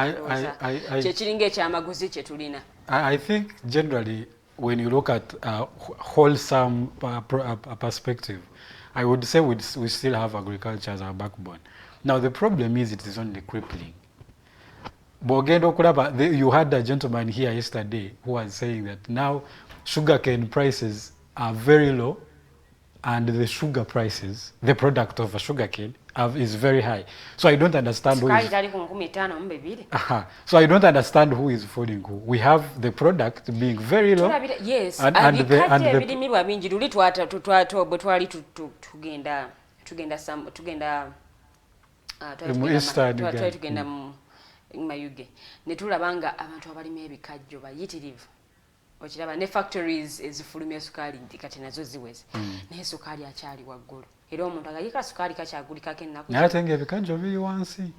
S9: kyekiringa ekyamaguzi kye tulina. I think generally when you look at a wholesome perspective, I would say we still have agriculture as our backbone. Now the problem is it is only crippling. You had a gentleman here yesterday who was saying that now sugarcane prices are very low and the sugar prices, the product of a sugarcane, is very high. So I don't understand who is... So I don't understand who is falling who. We have the product being very low.
S8: Yes, Mayuge. Netulabanga abantu abalima ebikajjo bayitirivu. Okiraba ne factories ezifulumya sukaali kati nazo ziweze. Naye sukaali akyali waggulu. Era omuntu agayika sukaali kakyagulikako ennaku.
S9: Naye ate ng'ebikajjo biri wansi.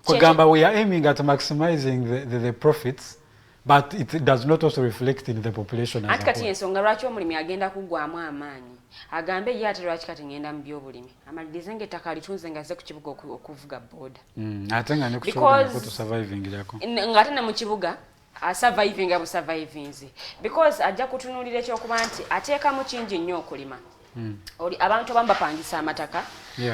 S9: Kugamba we are aiming at maximizing the profits, but it does not also reflect in the population as a whole.
S8: Kati ensonga lwaki omulimi agenda kuggwamu amaanyi. Agambe ye ate lwaki kati ngenda mu by'obulimi. Amalirize ng'ettaka litunze nga azze ku kibuga okuvuga booda.
S9: Ate nga ne kusobola surviving lyako.
S8: Ng'ate ne mu kibuga surviving busurvivinzi, because ajja kutunuulira ekyokuba nti ateekamu kingi nnyo okulima. Oli abantu abamu bapangisa amataka,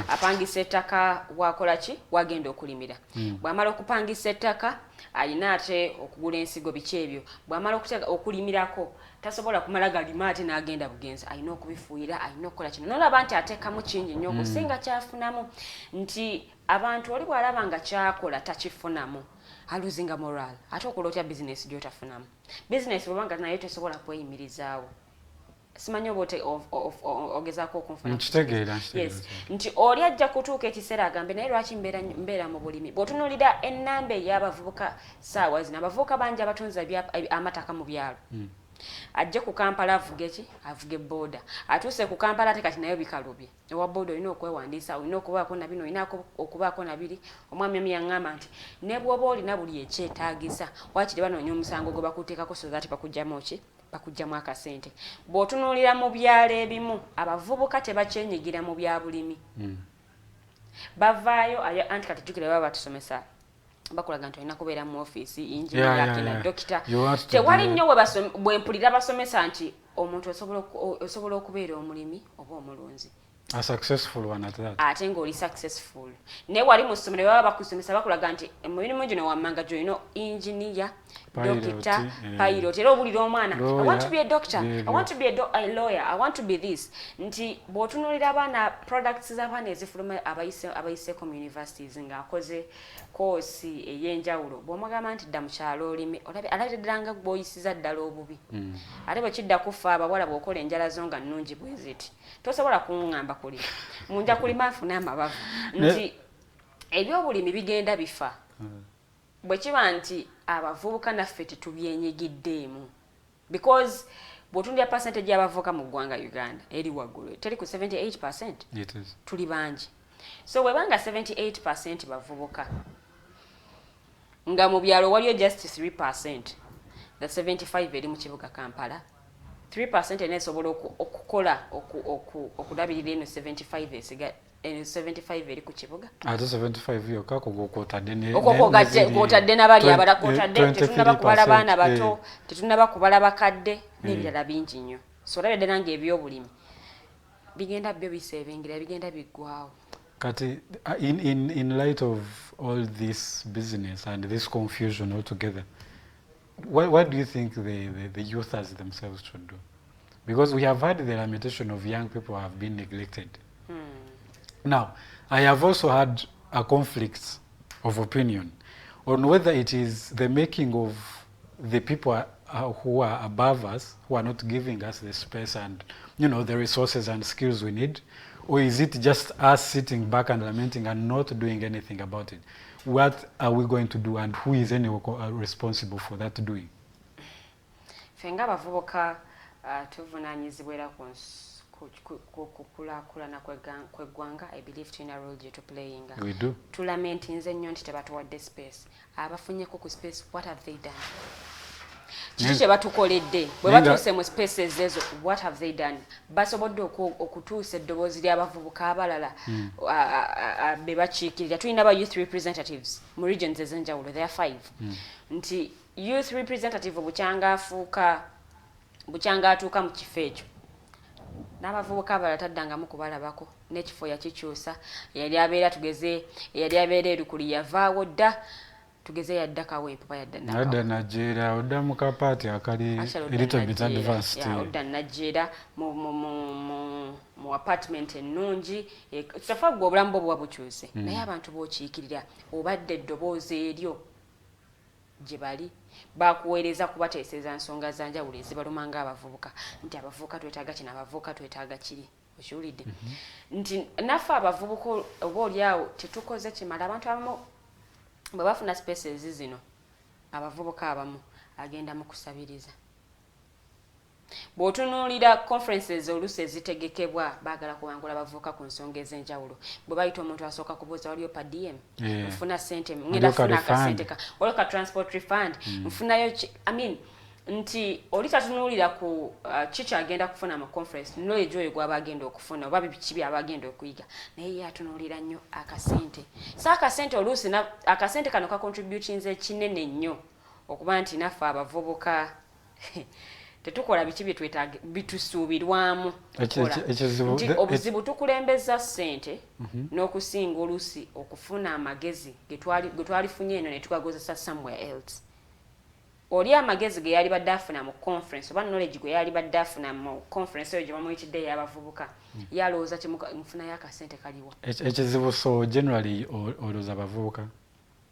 S8: apangisa ettaka wakola ki wagenda okulimira. Bw'amala okupangisa ettaka alina ate okugula ensigo biki ebyo. Bw'amala okulimirako tasobola kumala galima ate n'agenda bugenzi, alina okubifuuyira, alina okukola kino. N'olaba nti ateekamu kingi nnyo okusinga kyafunamu, nti abantu oli bw'alaba nga kyakola takifunamu aluzinga moral. Ate okola otya business gy'otafunamu. Business bw'obanga nayo tesobola kweyimirizaawo. simanyi obote ogezaako okunfuna.
S9: Nkitegeera.
S8: Yes. Nti oli ajja kutuuka ekiseera agambe naye lwaki mbeera mu bulimi. Bw'otunuulira ennamba ey'abavubuka ssaawa zino abavubuka bangi abatunza amataka mu byalo. Ajje ku Kampala avuge booda. Atuuse ku Kampala ate kati nayo bikalubye. Ewa booda olina okwewandiisa, olina okubaako na bino, olina okubaako na biri. Omwami omu yaŋŋamba nti ne bw'oba olina buli ekyetaagisa, waakiri banoonya omusango gwe bakuteekako so that bakugyamu akasente. Bw'otunuulira mu byalo ebimu abavubuka tebakyenyigira mu bya bulimi. Bavaayo anti kati jjukira baba batusomesa bakulaga nti olina kubeera mu ofiisi injiniya na dokita. Tewali nnyo bwe mpulira basomesa nti omuntu osobola okubeera omulimi oba omulunzi.
S9: A successful one at that.
S8: Ate ng'oli successful. Ne wali mu ssomero baba bakusomesa bakulaga nti emirimu gino wammanga gy'olina injiniya, dokita, pilot. Era obulira omwana, I want to be a doctor, I want to be a lawyer, I want to be this. Nti bw'otunuulira abaana products z'abaana ezifuluma abayiseeko mu universities ng'akoze koosi ey'enjawulo, bw'omugamba nti dda mu kyalo olime, alabira ddala nga bw'oyisiza ddala obubi. Ate bwe kidda kufa abawala bw'okola enjala zo nga nnungi bwe ziti. Tosobola kuŋŋamba kulima. Munja kulima afune amabavu. Nti ebyobulimi bigenda bifa. Bwe kiba nti abavubuka naffe tetubyenyigiddeemu. Because bw'otundira percentage y'abavubuka mu ggwanga Uganda eri waggulu teri ku 78%. Tuli bangi. So bwebanga 78% bavubuka nga mu byalo waliyo just 3%. The 75 eri mu kibuga Kampala. 3% enesobola okukola okulabirira eno 75 esiga 75 eri ku kibuga.
S9: Ate 75 yokka kwotadde ne
S8: kwotadde n'abali abala kwotadde tetunaba kubala baana bato tetunaba kubala bakadde n'ebirala bingi nnyo. So olabye ddala ng'ebyobulimi bigenda byo bisebengira bigenda biggwawo.
S9: Kati in light of all this business and this confusion altogether, what do you think the youth as themselves should do? Because we have had the lamentation of young people who have been neglected. Now, I have also had a conflict of opinion on whether it is the making of the people who are above us, who are not giving us the space and the resources and skills we need, or is it just us sitting back and lamenting and not doing anything about it? What are we going to do, and who is responsible for that doing?
S8: Fenga bavubuka tuvunaanyizibwa era kukulaakulana kw'eggwanga. I believe tulina role gye tuplayinga.
S9: We do.
S8: Tulamentinze nnyo nti tebatuwadde space. Abafunyeko ku space, what have they done? Kiki kye batukoledde bwe batuuse mu spaces ezo, what have they done? Basobodde okutuusa eddoboozi ly'abavubuka abalala be bakiikirira. Tulina aba youth representatives mu regions ez'enjawulo, there are 5. Nti youth representative bukyanga atuuka mu kifo ekyo n'abavubuka abalala taddangamu kubalabako, n'ekifo yakikyusa. Eyali abeera erukuli yavaawo dda, tugeze yadda Kawempe yadda
S9: Nigeria odda mu kapaati akali little bit advanced.
S8: Odda Nigeria mu apartment ennungi. Safa gwe obulamu bwo buba bukyuse, naye abantu b'okiikirira obadde eddoboozi eryo gye bali bakuweereza kubateeseza nsonga za njawulo ezibalumanga abavubuka nti abavubuka twetaaga kino, abavubuka twetaaga kiri. Okiwulidde? Nti naffe abavubuka oba oliawo tetukoze kimala. Abantu abamu bwe bafuna spaces zino, abavubuka abamu agenda mu kusabiriza. Bw'otunuulira conferences oluusi ezitegekebwa baagala kubangula abavubuka ku nsonga ez'enjawulo. Bwe bayita omuntu asooka kubuuza waliyo pa DM, nfuna ssente, ngenda funa akasente waliyo ka transport refund, nfunayo nti oli tatunuulira ku kiki agenda kufuna mu conference, knowledge oyo gw'aba agenda okufuna oba biki byaba agenda okuyiga, naye ye atunuulira nnyo akasente. So akasente oluusi akasente kano kacontributinze kinene nnyo okuba nti naffe abavubuka tetukola biki byetwetaaga bitusuubirwamu nti obuzibu tukulembeza ssente n'okusinga oluusi okufuna amagezi ge twalifunye eno ne tukagozesa somewhere else. Oli amagezi ge yali badde afuna mu conference oba knowledge gwe yali badde afuna mu conference eyo gye bamuyitidde y'abavubuka yalowooza nfunayo akasente kaliwo.
S9: Ekizibu so generally olowooza abavubuka?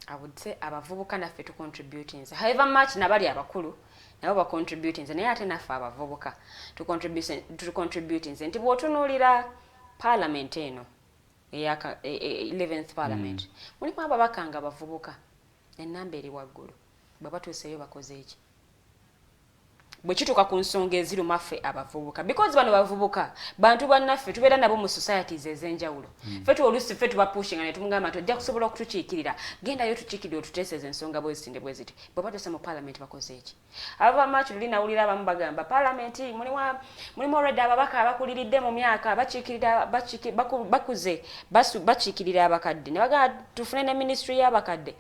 S8: I would say abavubuka naffe tucontributinze. However much nabali abakulu nabo ba contributing naye ate naffe abavubuka to contributing nti bw'otunuulira parliament eno eyaka 11th parliament mulimu ababaka nga bavubuka ennamba eri waggulu bwe batuuseyo bakoze eki bwe kituuka ku nsonga ezirumaffe abavubuka because bano bavubuka bantu bannaffe tubeera nabo mu societies ez'enjawulo ffe oluusi ffe tubapushinga ne tumugamba nti ojja kusobola okutukiikirira gendayo tukiikirire otuteeseza ensonga bwe zitinde bwe ziti bwe batuuse mu parliament bakoze eki abava maaci luli nawulira abamu bagamba parliament mulimu already ababaka abakuliridde mu myaka bakuze bakiikirira abakadde ne bagamba tufune ne ministry y'abakadde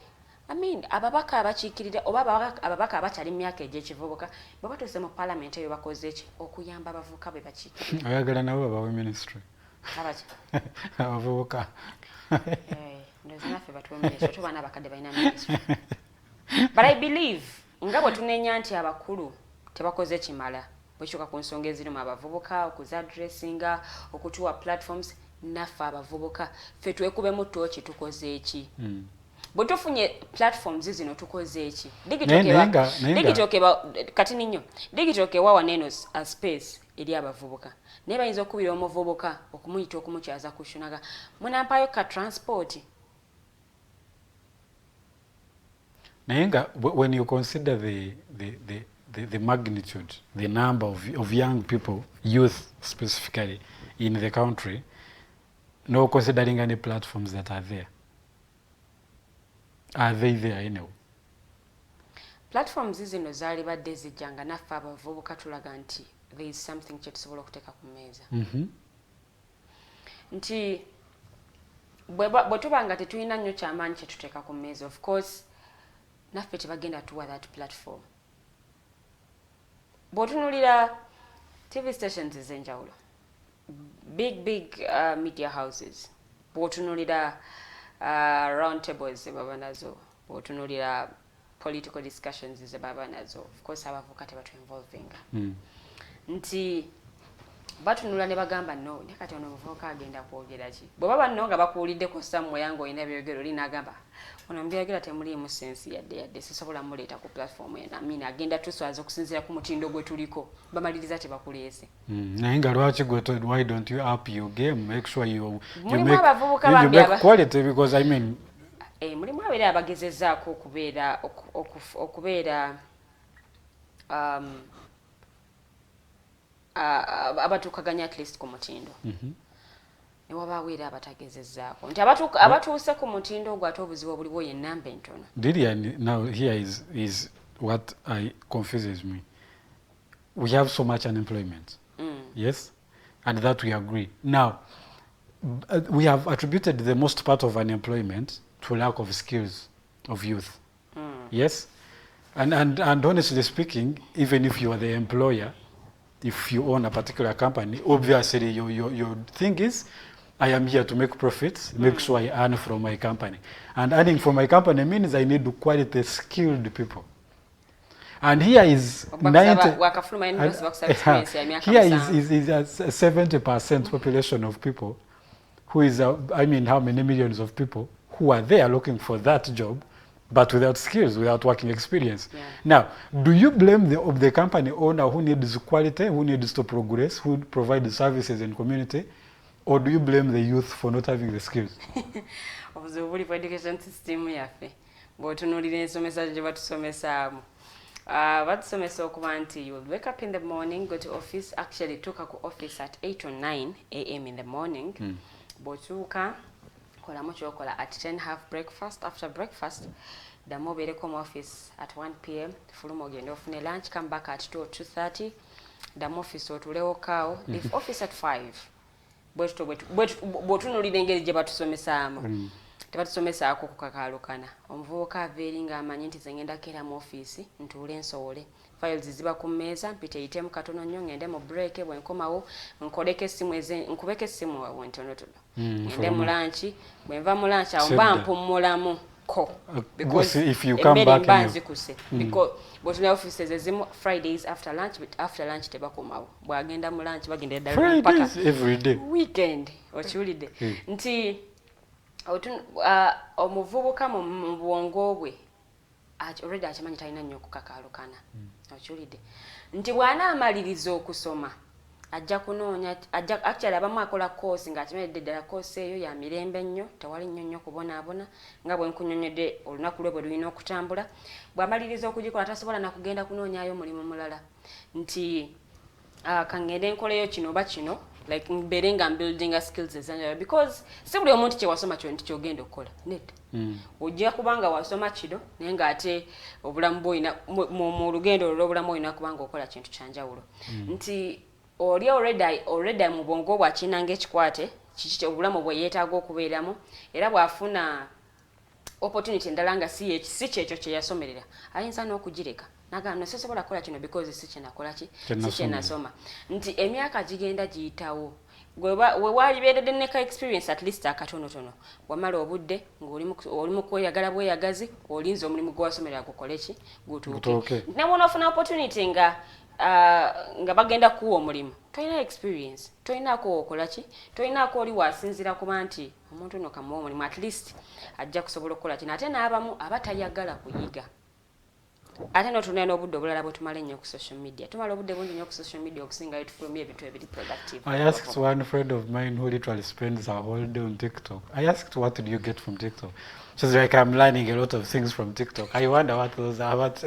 S8: ababaka abakiikirira oba ababaka abakyali mu myaka egy'ekivubuka bwe batuuse mu parliament eyo bakoze eki okuyamba abavubuka be bakiikirira
S9: ayagala nabo babawe ministry
S8: abaki
S9: abavubuka
S8: ndozi naffe batuwumirisha tubaana abakadde balina ministry but I believe nga bwe tunenya nti abakulu tebakoze kimala bwekyuka ku nsonga ezirimu abavubuka okuzadressinga okutuwa platforms naffe abavubuka ffe twekubemu tooki tukoze eki bwe tufunye platforms zino tukoze eki kati ninyo digital kewawa neno a space eri abavubuka naye bayinza okubira omuvubuka okumuyita okumukyaza kushunaga munampayo ka transport
S9: naye nga when you consider the magnitude, the number of young people, youth specifically in the country, no considering any platforms that are there. Are they there anyway?
S8: Platforms zino zaali badde zijjanga naffe abavubuka tulaga nti there is something kye tusobola okuteeka ku mmeeza. Nti bwe tuba nga tetulina nnyo kyamaanyi kye tuteeka ku mmeeza, of course naffe tebagenda tuwa that platform. Bw'otunuulira TV stations ez'enjawulo, big media houses, bw'otunuulira round tables ze baba nazo, bw'otunuulira political discussions ze baba nazo, of course abavubuka tebatu involvinga. Nti batunula ne bagamba no, ne kati ono omuvubuka agenda kwogera ki? Bwe baba nno nga bakuwuliddeko samwe yange olina byogero lina agamba ono byogera temuliimu sensi yadde sisobola muleeta ku platform eno. Amina agenda tuswaza okusinziira ku mutindo gwe tuliko. Bamaliriza tebakuleese.
S9: Naye nga lwaki gwe why don't you up your game? Make sure you
S8: make
S9: quality, because I mean
S8: mulimu abeera abagezezzaako okubeera abatukaganya at least ku mutindo. Ne wabaawo era abatagezezzaako nti abatuuse ku mutindo ogwo ate obuzibu obuliwo ye nnamba entono.
S9: Now here is what confuses me. We have so much unemployment. Yes, and that we agree. Now we have attributed the most part of unemployment to lack of skills of youth. Yes, and honestly speaking, even if you are the employer, if you own a particular company, obviously your thing is, I am here to make profits, make sure I earn from my company. And earning from my company means I need quality skilled people. And here is 70% population of people who is, I mean, how many millions of people who are there looking for that job, but without skills, without working experience. Yeah. Now, do you blame the company owner who needs quality, who needs to progress, who provides services in community, or do you blame the youth for not having the skills?
S8: Obuzibuli for education system yaffe bw'otunuulira ensomesa gye batusomesaamu batusomesa okuba nti you will wake up in the morning, go to office, actually tuuka ku office at 8 or 9 a.m. in the morning. Bw'otuuka kolamu kyokola at 10, have breakfast. After breakfast, ddamu obeereko mu office at 1 p.m. fuluma ogende ofune lunch, come back at 2 or 2:30. Ddamu office otulewo kaawo, leave office at 5. Bw'otunuulira engeri gye batusomesaamu tebatusomesaako kukakaalukana. Omuvubuka aveeri ng'amanyi nti ze ngenda keera mu office ntuule nsowole, files ziba ku mmeeza, mpiteeyitemu katono nnyo ngende mu break, bwe nkomawo nkubeko essimu awo ntonotono ngende mu lunch. Bwe nva mu lunch awo mba mpummulamu ko because emmere mba nzikuse because bw'otunula offices ezimu Fridays after lunch tebakomawo. Bw'agenda mu lunch bagenda ddala mpaka
S9: every day
S8: weekend. Okiwulidde nti omuvubuka mu bwongo bwe already achimanyi talina nnyo okukakalukana okiwulidde nti bw'anaamaliriza okusoma ajja kunoonya actually abamu akola course ng'akimanyiridde ddala course eyo ya mirembe nnyo tewali nnyo kubonaabona nga bwe nkunyonyodde olunaku lwe bwe lulina okutambula bw'amaliriza okugikola tasobola nakugenda kunoonyayo mulimu mulala nti kangende nkoleyo kino oba kino like mbeere nga building skills ezanjala because si buli omuntu kye wasoma kyo nti kyogenda okukola net ojja kubanga wasoma kino naye ng'ate obulamu bwoyina mu lugendo olw'obulamu olina kubanga okola kintu kyanjawulo nti oli already mu bwongo bw'akina ng'ekikwate kiki obulamu bwe yeetaaga okubeeramu era bw'afuna opportunity endala nga si kyekyo kye yasomerera ayinza n'okugireka nagamba no sisobola kukola kino because si kyenakola ki si kyenasoma nti emyaka gigenda giyitawo we walibeeredde neka experience at least akatonotono wamala obudde ng'oli mu kweyagala bweyagazi olinza omulimu gwe wasomera gukole ki gutuuke ne wonofuna opportunity nga bagenda kuwa omulimu tolina experience tolinaako okola ki tolinaako oli wasinzira kuba nti omuntu no kamuwa omulimu at least ajja kusobola okukola kino ate n'abamu abatayagala kuyiga ate n'otunula n'obudde obulala bwe tumala ennyo ku social media tumala obudde bungi nnyo ku social media okusingayo tufulumya ebintu ebiri productive.
S9: I asked one friend of mine who literally spends her whole day on TikTok. I asked, what do you get from TikTok? She's like, I'm learning a lot of things from TikTok. I wonder what those are. But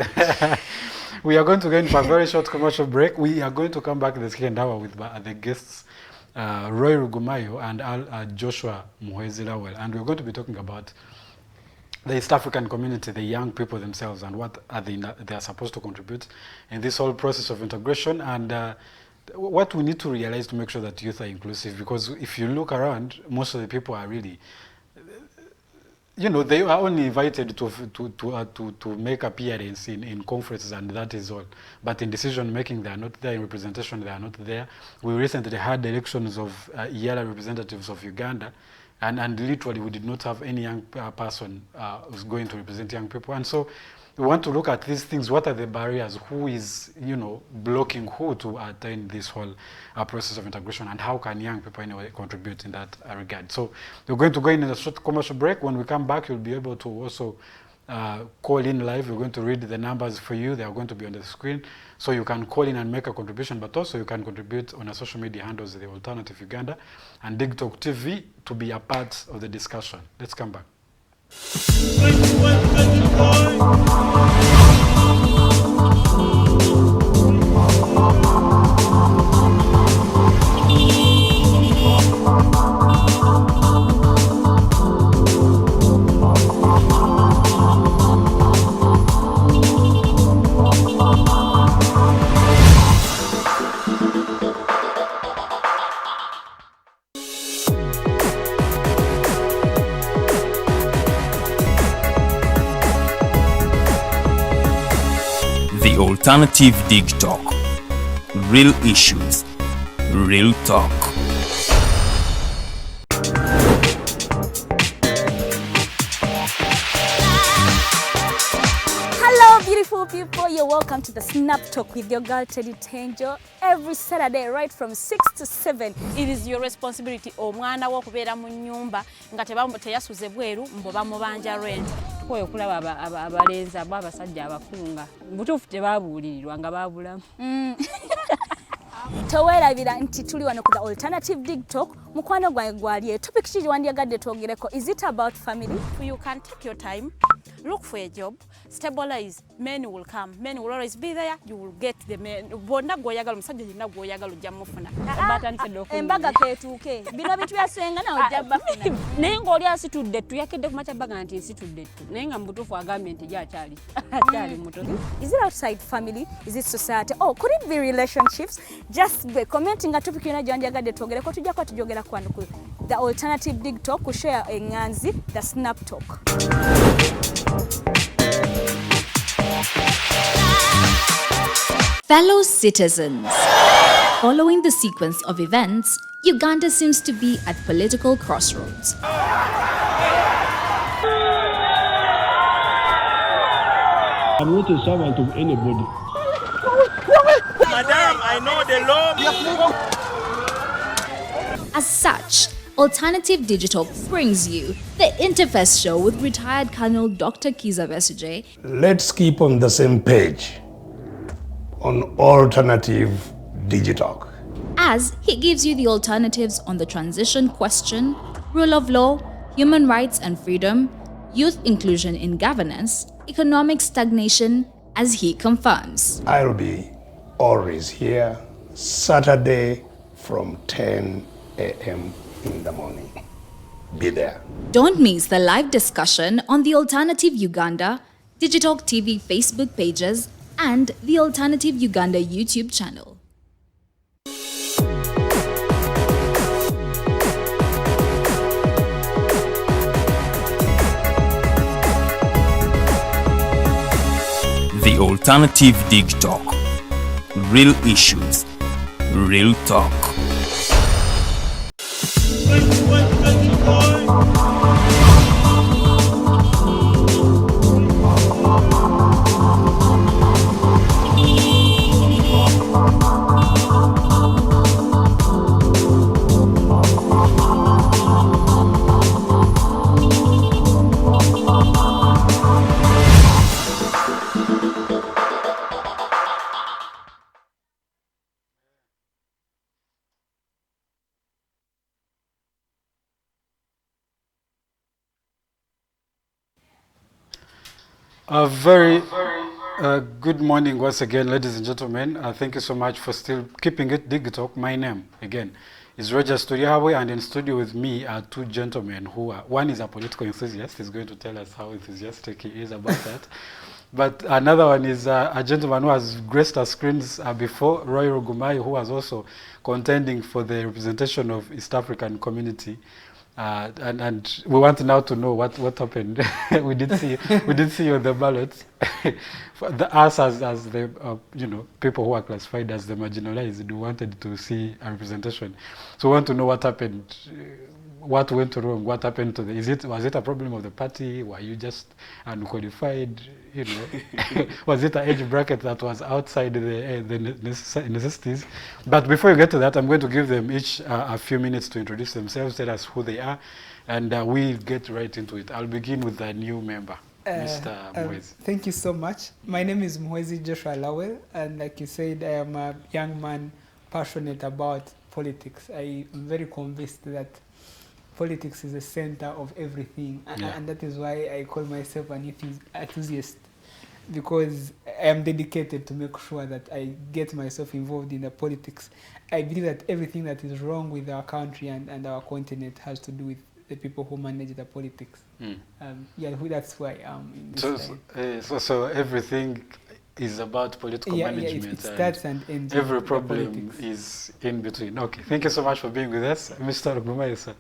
S9: we are going to go into a very short commercial break. We are going to come back in the second hour with the guests, Roy Rugumayo and Joshua Muhwezi Lawel. And we're going to be talking about the East African community, the young people themselves, and what are they are supposed to contribute in this whole process of integration, and what we need to realize to make sure that youth are inclusive. Because if you look around, most of the people are really, you know, they are only invited to make appearance in conferences, and that is all. But in decision making, they are not there. In representation, they are not there. We recently had elections of EAC representatives of Uganda. And literally, we did not have any young person who's going to represent young people. And so we want to look at these things. What are the barriers? Who is, you know, blocking who to attain this whole process of integration? And how can young people anyway contribute in that regard? So we're going to go in a short commercial break. When we come back, you'll be able to also call in live. We're going to read the numbers for you. They are going to be on the screen. So you can call in and make a contribution, but also you can contribute on our social media handles, The Alternative Uganda and DigTalk TV, to be a part of the discussion. Let's come back.
S1: The Alternative Dig Talk. Real issues, real talk.
S6: Hello beautiful people, you're welcome to the Snap Talk with your girl Teddy Tenjo. Every Saturday right from 6 to 7. It is your responsibility omwana wo kubeera mu nyumba nga teyasuze bweru mbo bamubanja rent. Tukoye okulaba abalenzi abo abasajja abafunga butuufu tebabuulirirwa nga babulamu. Towerabira nti tuli wano ku the Alternative Dig Talk. Mukwano gwange gwali topic kiri wandiyagadde twogereko. Is it about family? You can take your time, look for a job, stabilize, men will come, men will always be there, you will get the men. Bonna goyagala musajja yina goyagala ojja mufuna. Embaga ketuuke. Bino bintu byasenga na ojja bafuna. Naye ng'oli asitudde tuyakedde ku machabaga nti nsitudde tu. Naye nga mutuufu agambye nti gy'akyali. Akyali muto. Is it outside family? Is it society? Oh, could it be relationships? Just be commenting a topic yona gyandiyagadde twogereko tujja kwa tujogera kwano ku the Alternative Dig Talk ku share enganzi the Snap Talk.
S2: Fellow citizens, following the sequence of events, Uganda seems to be at political crossroads.
S3: I'm not a servant of anybody.
S4: Madam, I know the law.
S2: As such, Alternative Digital brings you the Interface Show with retired Colonel Dr. Kiza Besuje.
S5: Let's keep on the same page on Alternative Digital,
S2: As he gives you the alternatives on the transition question, rule of law, human rights and freedom, youth inclusion in governance, economic stagnation, as he confirms.
S5: I'll be always here Saturday from 10 a.m. in the morning. Be there.
S2: Don't miss the live discussion on the Alternative Uganda, Digital TV Facebook pages, and the Alternative Uganda YouTube channel.
S1: The Alternative Dig Talk. Real issues, real talk.
S9: A very good morning once again, ladies and gentlemen. Thank you so much for still keeping it digital. My name, again, is Roger Sturiawe, and in studio with me are two gentlemen who are, one is a political enthusiast. He's going to tell us how enthusiastic he is about that. But another one is a gentleman who has graced our screens before, Roy Rugumayo, who was also contending for the representation of East African community. And we want now to know what happened. we did see you on the ballot. Us as the people who are classified as the marginalized, we wanted to see a representation. So we want to know what happened, what went wrong, what happened to was it a problem of the party? Were you just unqualified? Was it an age bracket that was outside the necessities? But before you get to that, I'm going to give them each a few minutes to introduce themselves, tell us who they are, and we'll get right into it. I'll begin with the new member, Mr. Muhwezi.
S10: Thank you so much. My name is Muhwezi Joshua Lawel, and like you said, I am a young man passionate about politics. I am very convinced that politics is the center of everything, and that is why I call myself an enthusiast, because I am dedicated to make sure that I get myself involved in the politics. I believe that everything that is wrong with our country and our continent has to do with the people who manage the politics. That's why I'm in this
S9: so everything is about political management.
S10: It starts and ends.
S9: Every problem is in between. Okay, thank you so much for being with us, Mr. Rugumayo, sir.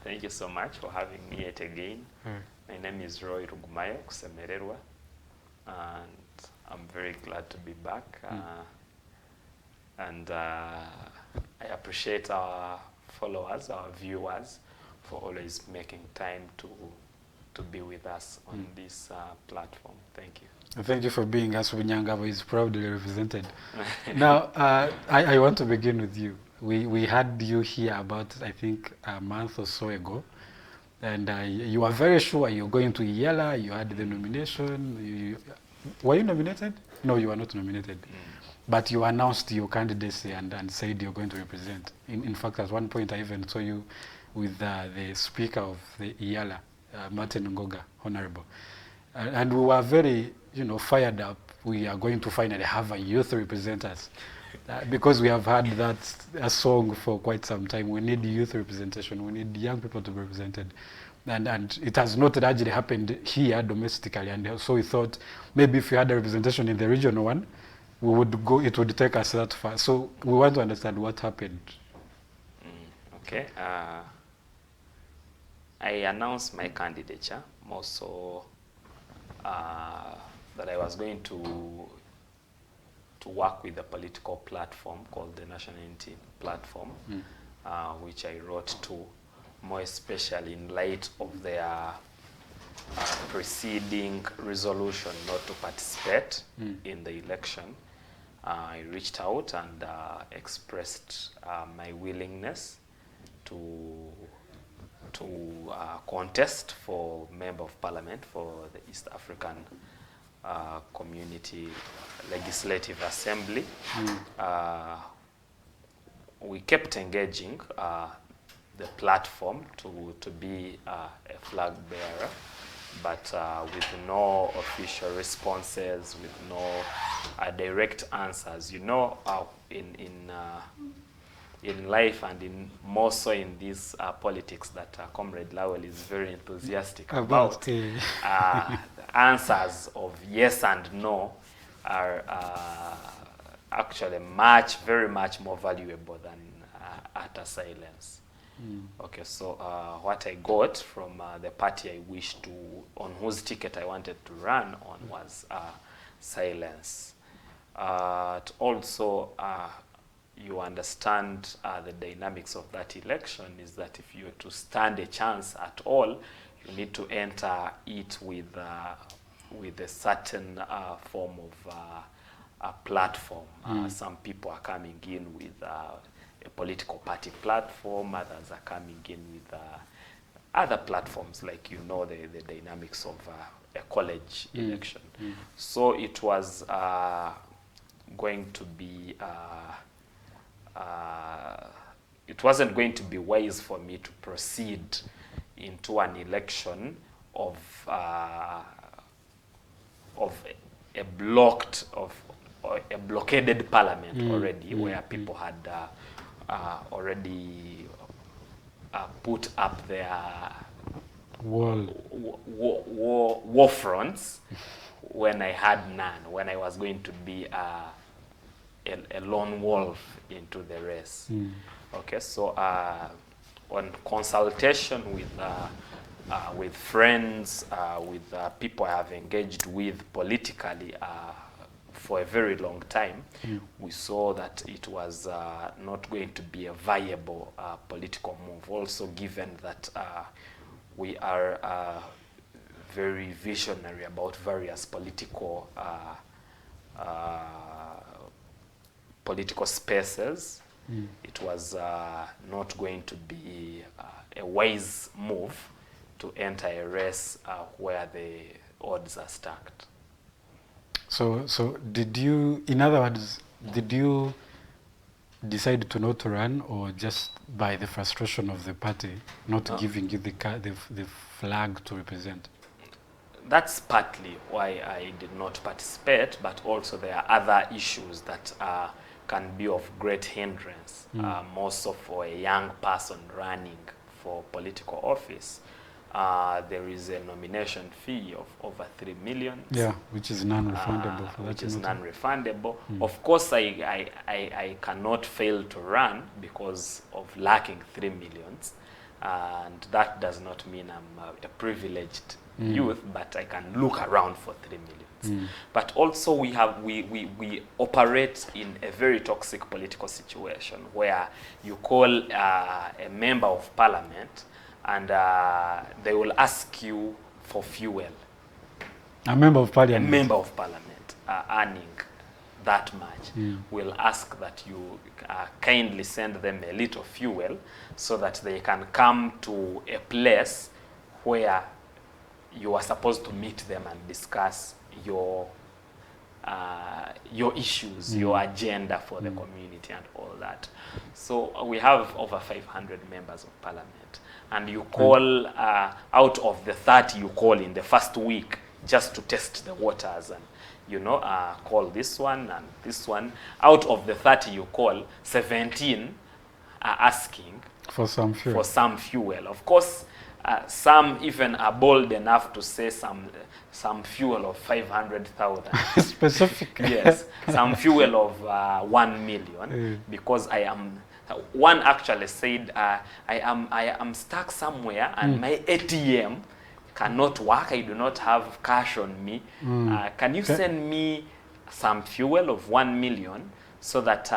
S11: Thank you so much for having me yet again. My name is Roy Rugumayo Kusemererwa, and I'm very glad to be back. And I appreciate our followers, our viewers, for always making time to be with us on this platform. Thank you.
S9: Thank you for being us. Bunyangabo is proudly represented. Now, I want to begin with you. We had you here about, I think, a month or so ago, and you were very sure you were going to Yala. You had the nomination. Were you nominated? No, you were not nominated. But you announced your candidacy and said you're going to represent. In fact, at one point, I even saw you with the Speaker of the Yala, Martin Ngoga, Honorable. And we were very, fired up. We are going to finally have a youth representatives. Because we have had a song for quite some time. We need youth representation. We need young people to be represented. And it has not largely happened here domestically. And so we thought maybe if we had a representation in the regional one, it would take us that far. So we want to understand what happened.
S11: Okay. I announced my candidature, more so that I was going to work with a political platform called the National Unity Platform, which I wrote to, more especially in light of their preceding resolution not to participate in the election. I reached out and expressed my willingness to to contest for Member of Parliament for the East African Community Legislative Assembly. We kept engaging the platform to be a flag bearer, but with no official responses, with no direct answers. You know, in life and in more so in this politics that Comrade Lawel is very enthusiastic about. Answers of yes and no are actually very much more valuable than utter silence. Okay, so what I got from the party I wished to, on whose ticket I wanted to run on, was silence. Also, you understand the dynamics of that election is that if you're to stand a chance at all, you need to enter it with a certain form of a platform. Some people are coming in with a political party platform, others are coming in with other platforms, like you know the dynamics of a college election. So it was going to be it wasn't going to be wise for me to proceed into an election of a blockaded parliament already, where people had already put up their war fronts when I had none, when I was going to be a lone wolf into the race. Okay, so on consultation with friends, with people I have engaged with politically for a very long time, we saw that it was not going to be a viable political move. Also, given that we are very visionary about various political spaces, it was not going to be a wise move to enter a race where the odds are stacked.
S9: So did you, in other words, did you decide to not run, or just by the frustration of the party not giving you the flag to represent?
S11: That's partly why I did not participate, but also there are other issues that can be of great hindrance, more so for a young person running for political office. There is a nomination fee of over 3 million.
S9: Yeah, which is non-refundable.
S11: Which is non-refundable. Of course, I cannot fail to run because of lacking 3 million. And that does not mean I'm a privileged youth, but I can look around for 3 million. But also we operate in a very toxic political situation where you call a member of parliament and they will ask you for fuel.
S9: A member of parliament?
S11: A member of parliament earning that much will ask that you kindly send them a little fuel so that they can come to a place where you are supposed to meet them and discuss your issues, your agenda for the community and all that. So we have over 500 members of parliament, and you call out of the 30 you call in the first week just to test the waters, and you know, call this one and this one. Out of the 30 you call, 17 are asking
S9: for some fuel.
S11: For some fuel. Of course, some even are bold enough to say some fuel of 500,000.
S9: Specific.
S11: Yes, some fuel of 1 million, because I am. One actually said, I am stuck somewhere and my ATM cannot work. I do not have cash on me. Can you send me some fuel of 1 million so that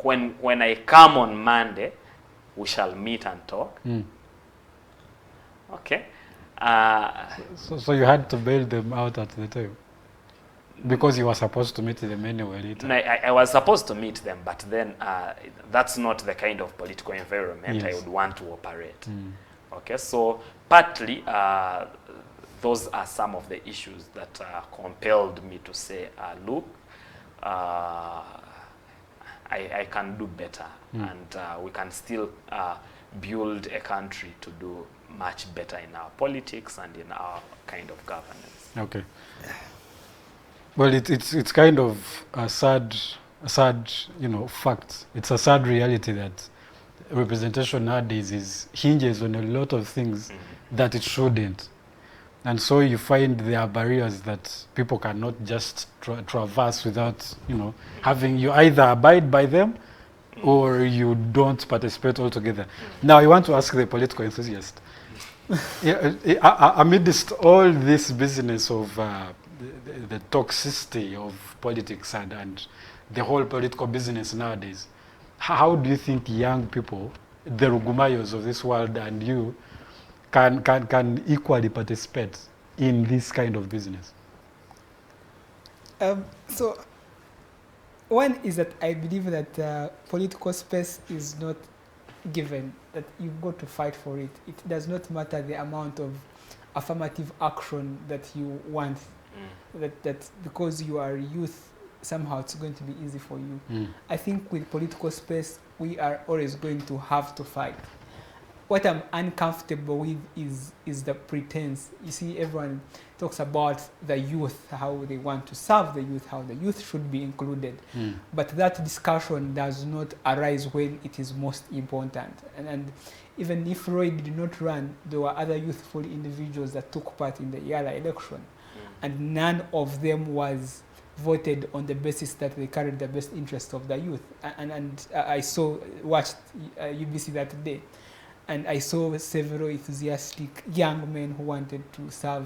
S11: when I come on Monday, we shall meet and talk? Okay.
S9: So you had to bail them out at the time? Because you were supposed to meet them anyway later.
S11: No, I was supposed to meet them, but then that's not the kind of political environment I would want to operate. Okay, so partly those are some of the issues that compelled me to say, look, I can do better, and we can still build a country to do much better in our politics and in our kind of governance.
S9: Okay. Well, it's kind of a sad fact. It's a sad reality that representation nowadays hinges on a lot of things that it shouldn't. And so you find there are barriers that people cannot just traverse without, having you either abide by them or you don't participate altogether. Now, I want to ask the political enthusiast. Amidst all this business of the toxicity of politics and the whole political business nowadays, how do you think young people, the Rugumayos of this world and you, can equally participate in this kind of business?
S10: So one is that I believe that political space is not given, that you've got to fight for it. It does not matter the amount of affirmative action that you want, that because you are youth, somehow it's going to be easy for you. I think with political space, we are always going to have to fight. What I'm uncomfortable with is the pretense. You see, everyone talks about the youth, how they want to serve the youth, how the youth should be included. But that discussion does not arise when it is most important. And even if Roy did not run, there were other youthful individuals that took part in the EALA election. And none of them was voted on the basis that they carried the best interest of the youth. And I watched UBC that day. And I saw several enthusiastic young men who wanted to serve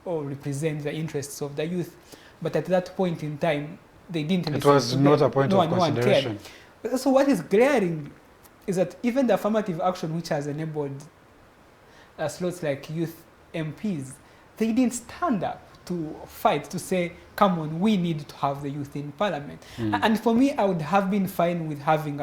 S10: or represent the interests of the youth. But at that point in time, they didn't listen.
S9: It was not a point of consideration.
S10: But so what is glaring is that even the affirmative action which has enabled slots like youth MPs, they didn't stand up to fight, to say, come on, we need to have the youth in parliament. And for me, I would have been fine with having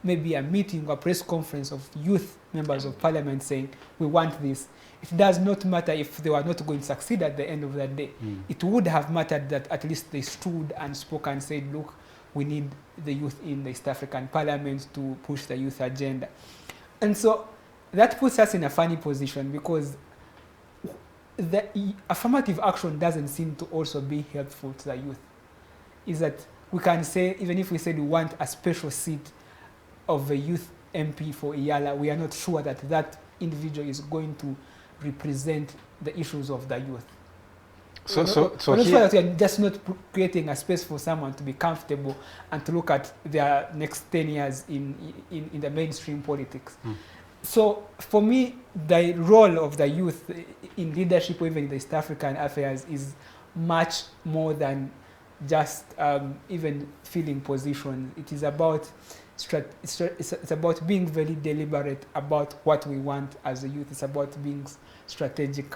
S10: maybe a meeting or a press conference of youth members of parliament saying, we want this. It does not matter if they were not going to succeed at the end of the day. It would have mattered that at least they stood and spoke and said, look, we need the youth in the East African parliament to push the youth agenda. And so that puts us in a funny position, because the affirmative action doesn't seem to also be helpful to the youth. Is that we can say, even if we said we want a special seat of a youth MP for EALA, we are not sure that that individual is going to represent the issues of the youth. So we are just not creating a space for someone to be comfortable and to look at their next 10 years in the mainstream politics. So for me, the role of the youth in leadership, even in the East African affairs, is much more than just even filling positions. It is about it's about being very deliberate about what we want as a youth. It's about being strategic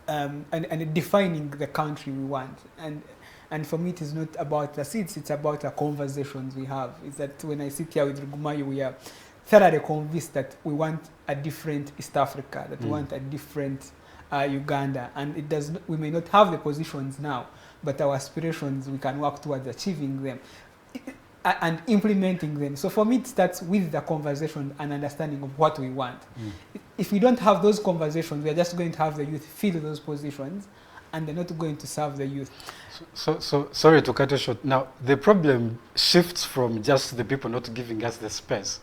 S10: and defining the country we want. And for me, it is not about the seats, it's about the conversations we have. It's that when I sit here with Rugumayo, we are thoroughly convinced that we want a different East Africa, that we want a different Uganda. And we may not have the positions now, but our aspirations, we can work towards achieving them and implementing them. So for me, it starts with the conversation and understanding of what we want. If we don't have those conversations, we are just going to have the youth fill those positions, and they're not going to serve the youth.
S9: So sorry to cut you short. Now, the problem shifts from just the people not giving us the space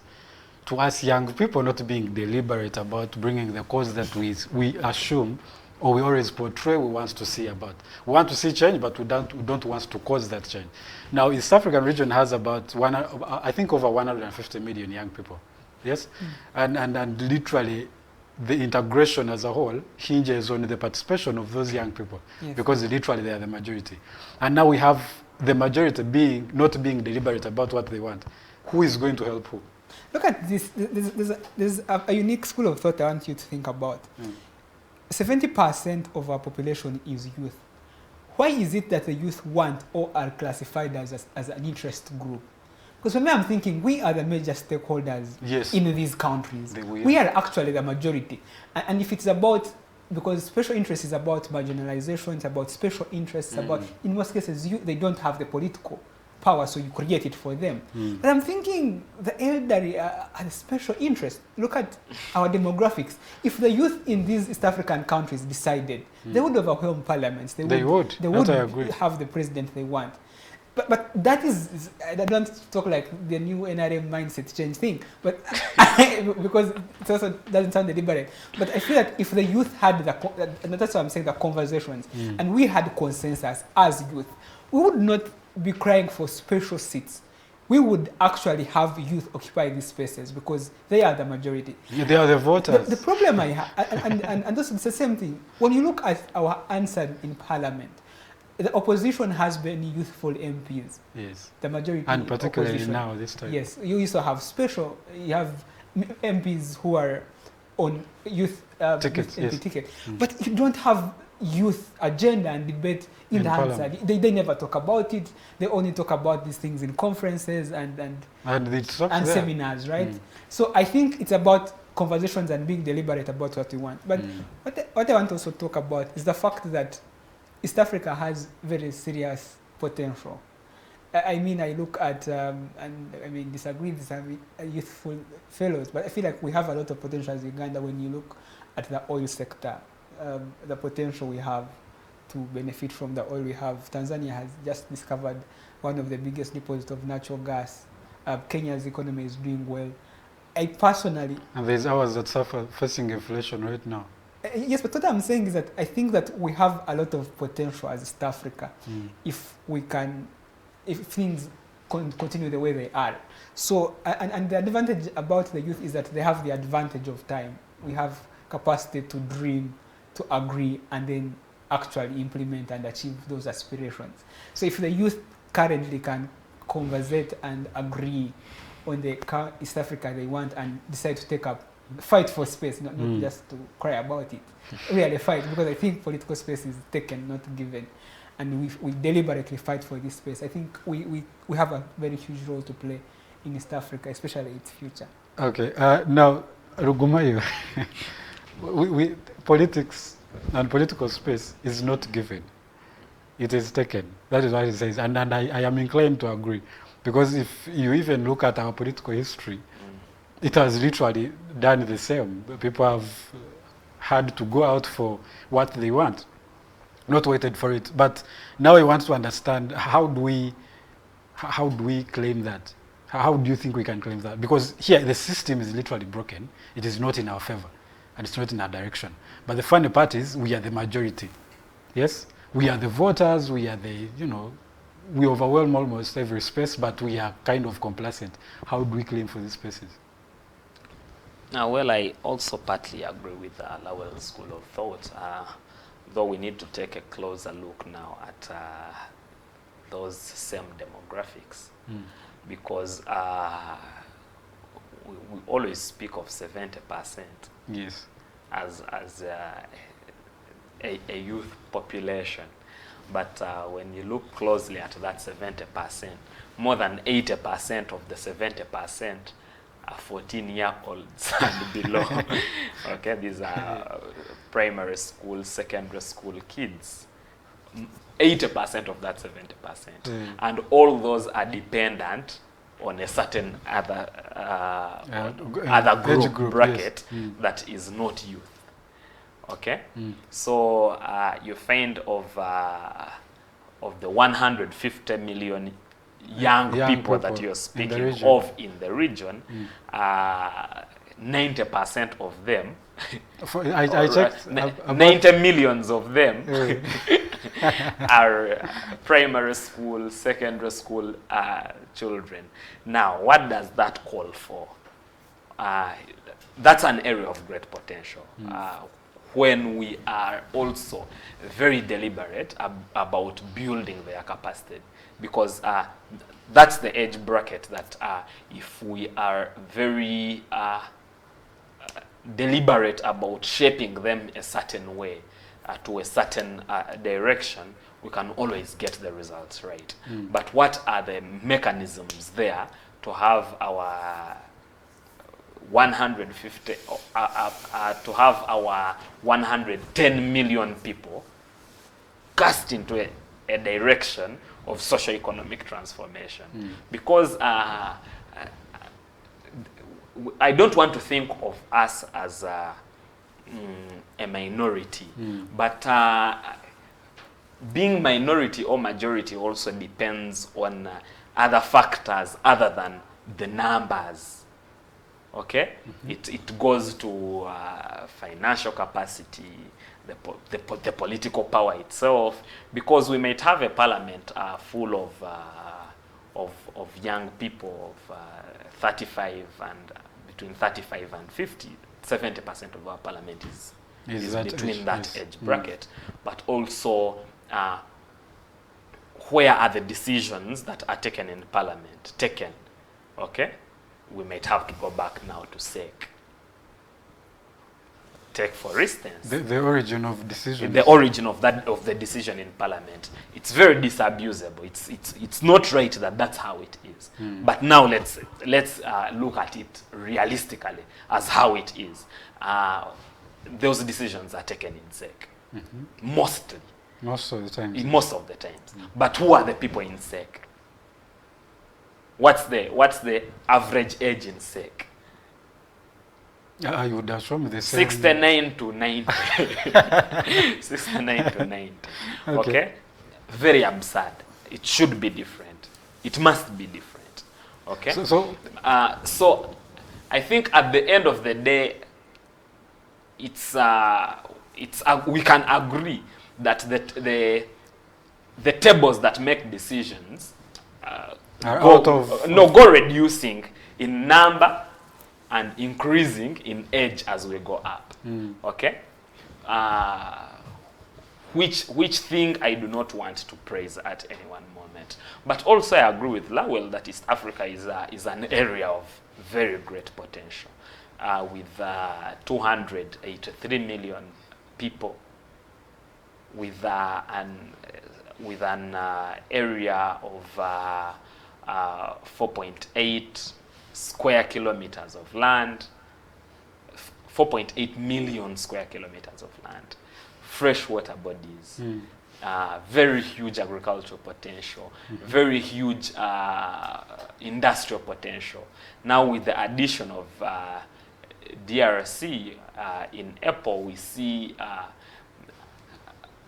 S9: to us young people not being deliberate about bringing the cause that we assume or we always portray we want to see about. We want to see change, but we don't want to cause that change. Now, East African region has about, I think, over 150 million young people. Yes? And literally, the integration as a whole hinges on the participation of those young people, because literally they are the majority. And now we have the majority not being deliberate about what they want. Who is going to help who?
S10: Look at this. There's a unique school of thought I want you to think about. 70% of our population is youth. why is it that the youth want or are classified as an interest group? Because for me, I'm thinking we are the major stakeholders in these countries. We are actually the majority. And if it's about, because special interest is about marginalization, it's about special interests, about, in most cases, they don't have the political power, so you create it for them. But I'm thinking the elderly are a special interest. Look at our demographics. If the youth in these East African countries decided, they would overwhelm parliaments. They would have the president they want. But that is, I don't talk like the new NRM mindset change thing, but because it also doesn't sound deliberate. But I feel that if the youth had and that's why I'm saying the conversations, and we had consensus as youth, we would not be crying for special seats. We would actually have youth occupy these spaces because they are the majority.
S9: Yeah, they are the voters.
S10: The problem I have, and that's the same thing. When you look at our answer in parliament, the opposition has many youthful MPs.
S9: Yes.
S10: The majority.
S9: And particularly
S10: opposition.
S9: now, this time.
S10: Yes. You also have you have MPs who are on youth
S9: tickets.
S10: ticket. But you don't have youth agenda and debate in the answer. They never talk about it. They only talk about these things in conferences and seminars, right? So I think it's about conversations and being deliberate about what we want. But what I want to also talk about is the fact that East Africa has very serious potential. I mean, I look at, and I mean, disagree with some youthful fellows, but I feel like we have a lot of potential as Uganda when you look at the oil sector, the potential we have to benefit from the oil we have. Tanzania has just discovered one of the biggest deposits of natural gas. Kenya's economy is doing well. I personally...
S9: And there's ours that suffer facing inflation right now.
S10: Yes, but what I'm saying is that I think that we have a lot of potential as East Africa if things continue the way they are. So, and the advantage about the youth is that they have the advantage of time. We have capacity to dream, to agree, and then actually implement and achieve those aspirations. So if the youth currently can conversate and agree on the East Africa they want and decide to take up, fight for space, not just to cry about it, really fight, because I think political space is taken, not given. And we deliberately fight for this space. I think we have a very huge role to play in East Africa, especially its future.
S9: Okay, now, Rugumayo, politics and political space is not given. It is taken. That is what it says. And I am inclined to agree. Because if you even look at our political history, it has literally done the same. People have had to go out for what they want, not waited for it. But now I want to understand, how do we claim that? How do you think we can claim that? Because here the system is literally broken. It is not in our favor, and it's not in our direction. But the funny part is we are the majority. Yes? We are the voters, we are the, we overwhelm almost every space, but we are kind of complacent. How do we claim for these spaces?
S11: Well, I also partly agree with Lawel's school of thought, though we need to take a closer look now at those same demographics, because we always speak of 70% as a youth population. But when you look closely at that 70%, more than 80% of the 70% are 14-year-olds and below. Okay, these are primary school, secondary school kids. 80% of that 70%. And all those are dependent on a certain other group bracket that is not youth. Okay, so you find of the 150 million young people that you're speaking of in the region, 90% of them,
S9: I checked,
S11: 90 millions of them are primary school, secondary school children. Now, what does that call for? That's an area of great potential. When we are also very deliberate about building their capacity, because that's the age bracket that if we are very deliberate about shaping them a certain way, to a certain direction, we can always get the results right. But what are the mechanisms there to have our 150, to have our 110 million people cast into a direction of socio-economic transformation? Because I don't want to think of us as a minority, but being minority or majority also depends on other factors other than the numbers. Okay, it goes to financial capacity, the political power itself, because we might have a parliament full of young people of 35 and between 35 and 50. 70% of our parliament is between that age bracket. But also, where are the decisions that are taken in parliament taken? Okay, we might have to go back now to SEC. Take, for instance,
S9: the origin of decision.
S11: The origin of the decision in parliament. It's very disabusable. It's not right that that's how it is. But now let's look at it realistically as how it is. Those decisions are taken in SEC, mostly.
S9: Most of the time.
S11: Most of the times. But who are the people in SEC? What's the average age in SEC?
S9: You would assume the same.
S11: 69 to 90. 69 to 90. Okay? Very absurd. It should be different. It must be different. Okay? So I think at the end of the day, we can agree that the tables that make decisions go reducing in number and increasing in age as we go up. Okay? Which thing I do not want to praise at any one moment. But also I agree with Lawel that East Africa is an area of very great potential. With 283 million people, with an area of 4.8 square kilometers of land, 4.8 million square kilometers of land, freshwater bodies, very huge agricultural potential, very huge industrial potential. Now with the addition of DRC in April, we see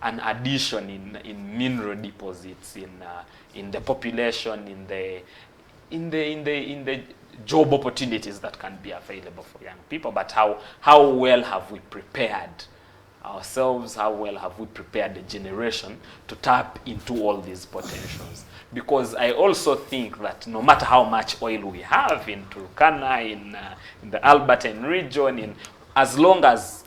S11: an addition in mineral deposits, in the population, in the job opportunities that can be available for young people. But how well have we prepared ourselves? How well have we prepared the generation to tap into all these potentials? Because I also think that no matter how much oil we have in Turkana, in the Albertine region, as long as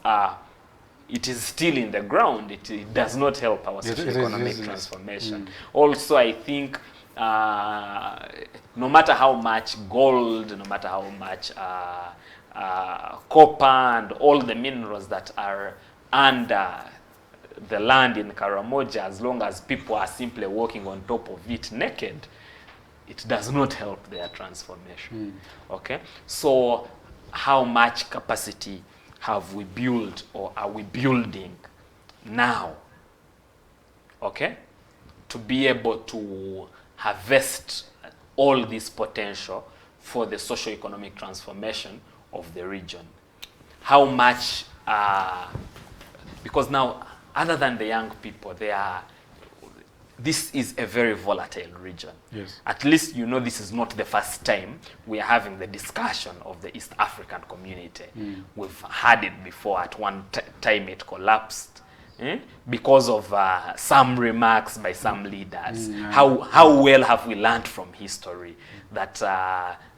S11: it is still in the ground, it does not help our socio-economic transformation. Also, I think no matter how much gold, no matter how much copper and all the minerals that are under the land in Karamoja, as long as people are simply walking on top of it naked, it does not help their transformation. Okay? So how much capacity have we built or are we building now, okay, to be able to harvest all this potential for the socio-economic transformation of the region? How much, because now, other than the young people, this is a very volatile region.
S9: Yes.
S11: At least you know this is not the first time we are having the discussion of the East African community. We've had it before. At one time it collapsed because of some remarks by some leaders. How well have we learned from history that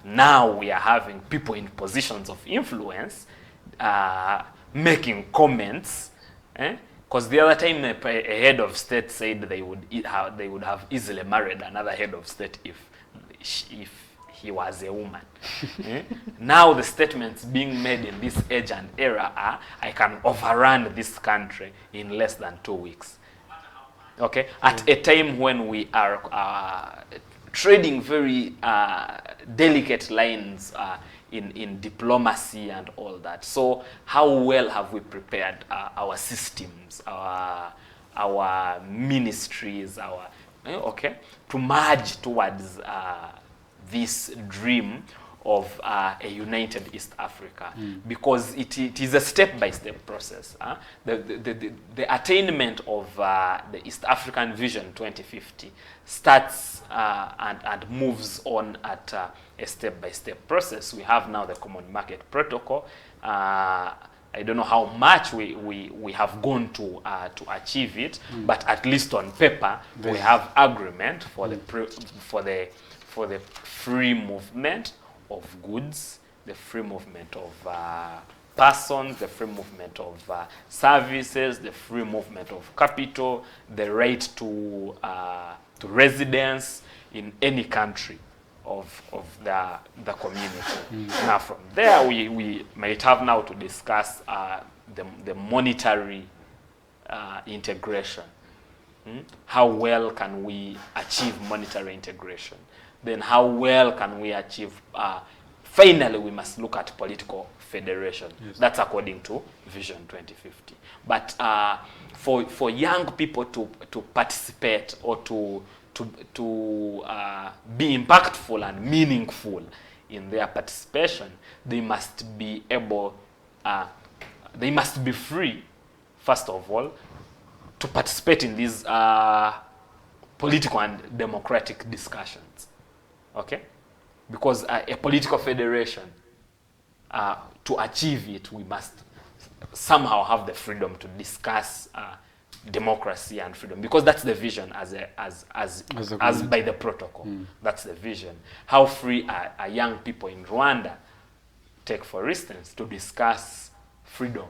S11: now we are having people in positions of influence making comments, because the other time a head of state said they would have easily married another head of state if he was a woman. Now the statements being made in this age and era are, I can overrun this country in less than 2 weeks. Okay, at a time when we are trading very delicate lines in diplomacy and all that. So how well have we prepared our systems, our ministries, to merge towards this dream of a united East Africa, because it is a step-by-step process. The attainment of the East African Vision 2050 starts and moves on at a step-by-step process. We have now the Common Market Protocol. I don't know how much we have gone to achieve it, but at least on paper we have agreement for the free movement of goods, the free movement of persons, the free movement of services, the free movement of capital, the right to residence in any country of the community. Now from there we might have now to discuss the monetary integration. How well can we achieve monetary integration? Then how well can we achieve, finally we must look at political federation. Yes. That's according to Vision 2050. But for young people to participate or to be impactful and meaningful in their participation, they must be able, they must be free, first of all, to participate in these political and democratic discussions. Okay? Because a political federation, to achieve it, we must somehow have the freedom to discuss democracy and freedom, because that's the vision as by the protocol. That's the vision. How free are young people in Rwanda, take for instance, to discuss freedom,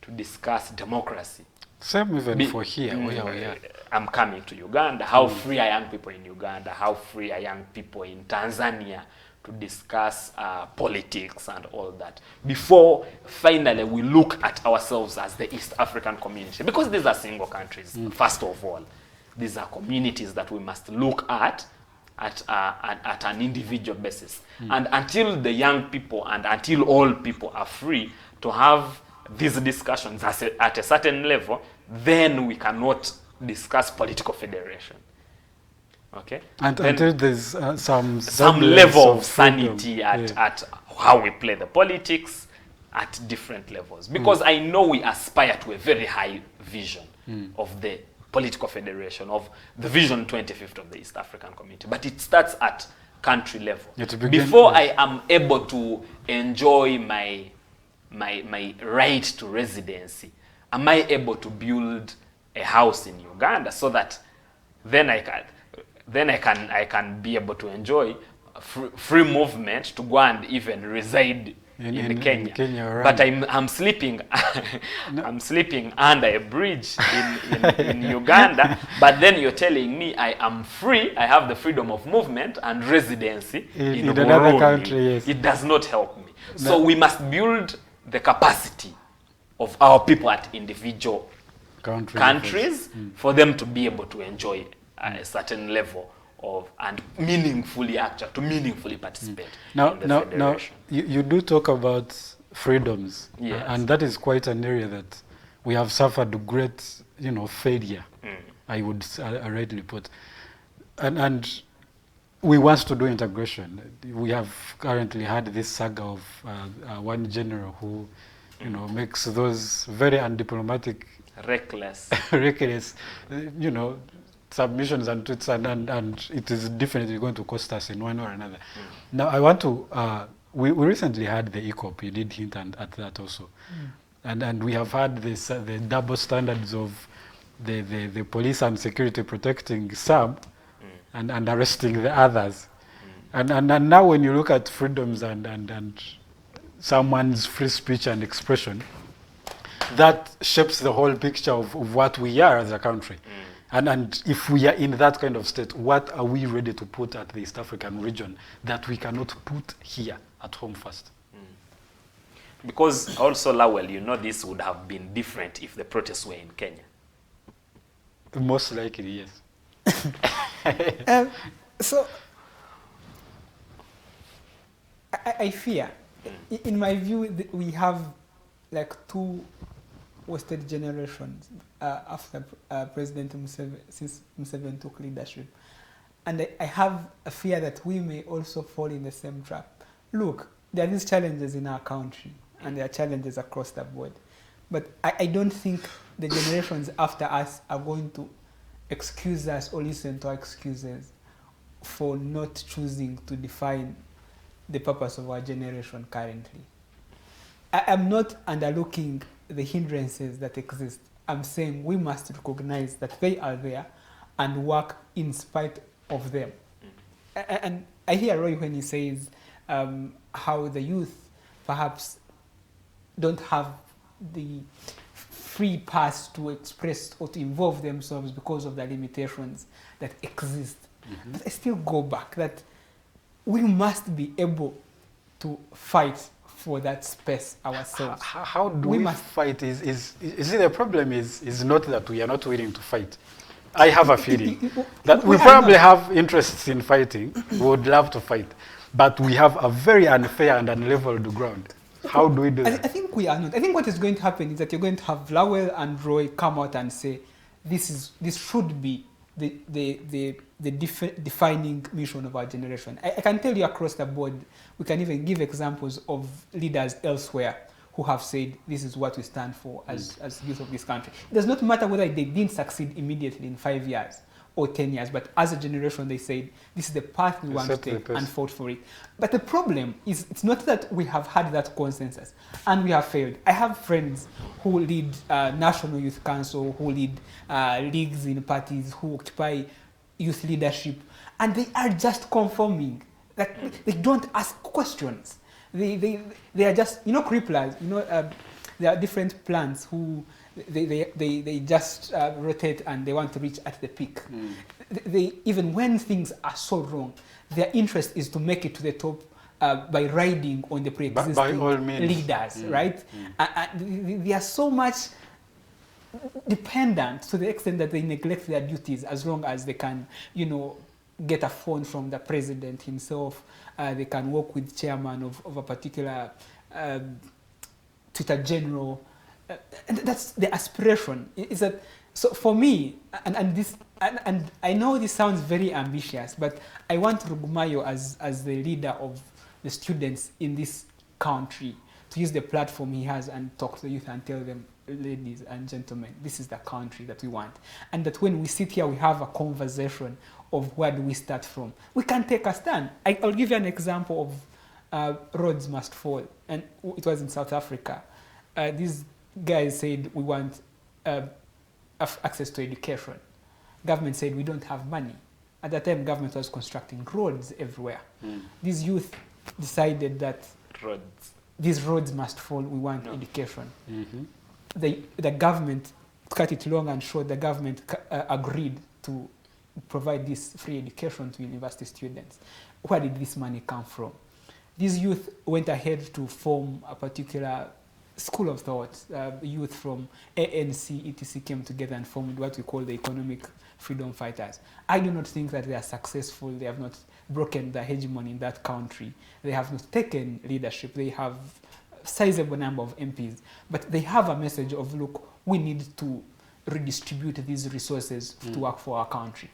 S11: to discuss democracy.
S9: Same even for here, where we are.
S11: I'm coming to Uganda. How free are young people in Uganda? How free are young people in Tanzania to discuss politics and all that? Before finally we look at ourselves as the East African community, because these are single countries. First of all, these are communities that we must look at an individual basis. And until the young people and until all people are free to have these discussions at a certain level, then we cannot discuss political federation. Okay?
S9: And until there's some
S11: level of sanity at how we play the politics at different levels. Because I know we aspire to a very high vision of the political federation, of the Vision 2050 of the East African community. But it starts at country level. Before I am able to enjoy my right to residency, am I able to build a house in Uganda so that then I can be able to enjoy free movement to go and even reside in Kenya. But I'm sleeping I'm sleeping under a bridge in Uganda, but then you're telling me I am free, I have the freedom of movement and residency in another country. Yes. It does not help me. So we must build the capacity of our people at individual countries for them to be able to enjoy a certain level of and meaningfully participate in the federation.
S9: Now you do talk about freedoms, and that is quite an area that we have suffered great, failure. I would rightly put, and we want to do integration. We have currently had this saga of one general who, makes those very undiplomatic,
S11: reckless,
S9: submissions and tweets, and it is definitely going to cost us in one or another. Now, I want to, we recently had the ECOP, you did hint at that also. And we have had this, the double standards of the police and security protecting some and arresting the others. And now when you look at freedoms and someone's free speech and expression, that shapes the whole picture of what we are as a country. And if we are in that kind of state, what are we ready to put at the East African region that we cannot put here at home first?
S11: Because also, Lawel, this would have been different if the protests were in Kenya.
S9: Most likely, yes.
S10: So I fear, in my view, we have like two wasted generations after President Museveni, since Museveni took leadership. And I have a fear that we may also fall in the same trap. Look, there are these challenges in our country, and there are challenges across the board. But I don't think the generations after us are going to excuse us or listen to our excuses for not choosing to define the purpose of our generation currently. I am not underlooking the hindrances that exist. I'm saying we must recognize that they are there and work in spite of them. And I hear Roy when he says how the youth perhaps don't have the free pass to express or to involve themselves because of the limitations that exist. But I still go back that we must be able to fight for that space ourselves.
S9: How do we fight? Is it the problem is not that we are not willing to fight? I have a feeling that we probably have interests in fighting. We would love to fight, but we have a very unfair and unleveled ground. How do we do that?
S10: I think we are not. I think what is going to happen is that you're going to have Lawel and Roy come out and say, this should be the defining mission of our generation. I can tell you across the board, we can even give examples of leaders elsewhere who have said this is what we stand for as youth of this country. It does not matter whether they didn't succeed immediately in 5 years or 10 years, but as a generation they said this is the path we want to take and fought for it. But the problem is it's not that we have had that consensus and we have failed. I have friends who lead National Youth Council, who lead leagues in parties, who occupy youth leadership, and they are just conforming. Like, they don't ask questions. They are just, cripplers. There are different plants who they just rotate and they want to reach at the peak. They even when things are so wrong, their interest is to make it to the top by riding on the pre-existing leaders, right? They are so much dependent to the extent that they neglect their duties as long as they can, get a phone from the president himself. They can work with chairman of a particular Twitter general. And that's the aspiration. Is that so for me? And I know this sounds very ambitious, but I want Rugumayo as the leader of the students in this country to use the platform he has and talk to the youth and tell them, ladies and gentlemen, this is the country that we want. And that when we sit here, we have a conversation of where do we start from. We can take a stand. I'll give you an example of roads must fall. And it was in South Africa. These guys said we want access to education. Government said we don't have money. At that time, government was constructing roads everywhere. These youth decided that these roads must fall, we want education. The government, to cut it long and short, the government agreed to provide this free education to university students. Where did this money come from? These youth went ahead to form a particular school of thought. Youth from ANC, etc. came together and formed what we call the Economic Freedom Fighters. I do not think that they are successful. They have not broken the hegemony in that country. They have not taken leadership. They have a sizable number of MPs. But they have a message of, look, we need to redistribute these resources to work for our country.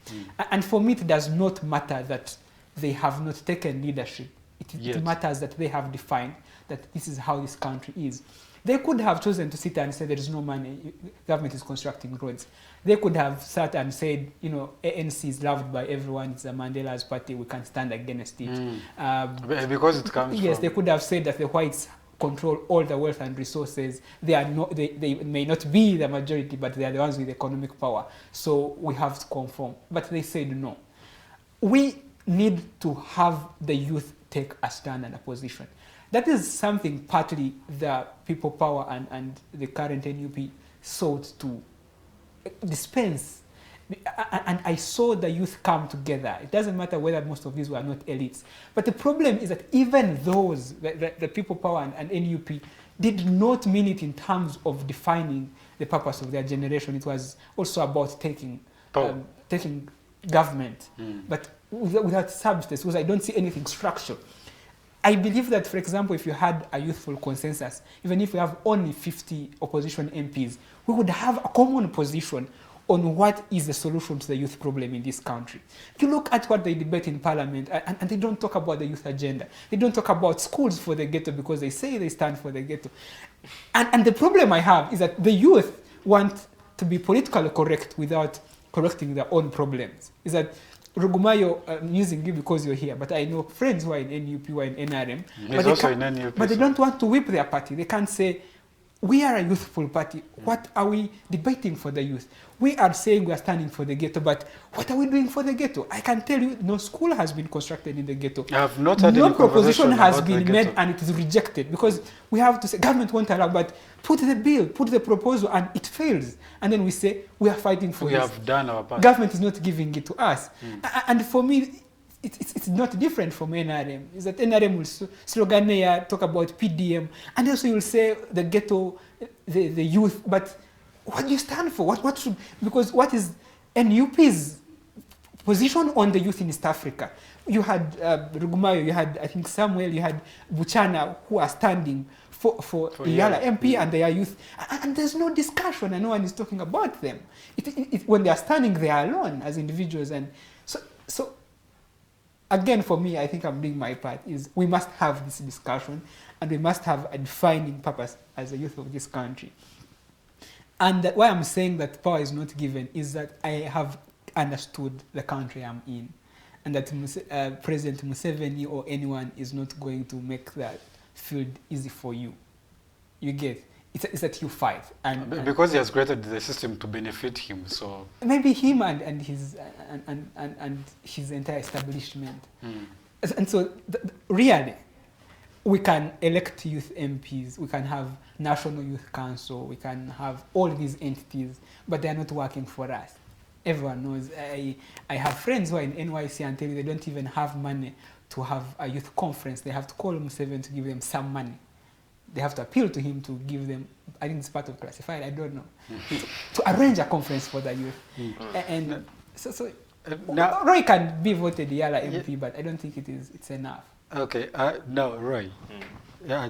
S10: And for me, it does not matter that they have not taken leadership. It matters that they have defined that this is how this country is. They could have chosen to sit and say there is no money, government is constructing roads. They could have sat and said, ANC is loved by everyone, it's a Mandela's party, we can stand against it.
S9: Because it comes
S10: Yes,
S9: from...
S10: they could have said that the whites control all the wealth and resources. They may not be the majority, but they are the ones with economic power. So we have to conform. But they said no. We need to have the youth take a stand and a position. That is something partly the people power and the current NUP sought to dispense. And I saw the youth come together. It doesn't matter whether most of these were not elites. But the problem is that even those, the people power and NUP, did not mean it in terms of defining the purpose of their generation. It was also about taking taking government, but without substance, because I don't see anything structural. I believe that, for example, if you had a youthful consensus, even if we have only 50 opposition MPs, we would have a common position on what is the solution to the youth problem in this country. You look at what they debate in Parliament, and they don't talk about the youth agenda. They don't talk about schools for the ghetto because they say they stand for the ghetto. And the problem I have is that the youth want to be politically correct without correcting their own problems. Is that Rugumayo, I'm using you because you're here, but I know friends who are in NUP, who are in NRM, but they don't want to whip their party. They can't say, we are a youthful party. What are we debating for the youth? We are saying we are standing for the ghetto, but what are we doing for the ghetto? I can tell you, no school has been constructed in the ghetto.
S9: I have not had
S10: no
S9: any
S10: proposition has
S9: about
S10: been made, and it is rejected because we have to say government won't allow, but put the bill, put the proposal, and it fails. And then we say we are fighting for this.
S9: We have done our part.
S10: Government is not giving it to us. And for me, it's not different from NRM. Is that NRM will slogan talk about PDM, and also you'll say the ghetto, the youth. But what do you stand for? What should, because what is NUP's position on the youth in East Africa? You had Rugumayo, you had I think Samuel, you had Buchana, who are standing for Yala MP and their youth, and there's no discussion, and no one is talking about them. When they are standing, they are alone as individuals, and so. Again, for me, I think I'm doing my part, is we must have this discussion and we must have a defining purpose as the youth of this country. And why I'm saying that power is not given is that I have understood the country I'm in, and that President Museveni or anyone is not going to make that field easy for you. You get? It's that you fight. And
S9: because he has created the system to benefit him, so
S10: maybe him and his entire establishment. And so really, we can elect youth MPs, we can have National Youth Council, we can have all these entities, but they're not working for us. Everyone knows. I have friends who are in NYC and tell you they don't even have money to have a youth conference. They have to call Museveni to give them some money. They have to appeal to him to give them, I think it's part of classified, I don't know, to arrange a conference for the youth. And so Roy can be voted Yala MP, but I don't think it's enough.
S9: Okay, no, Roy,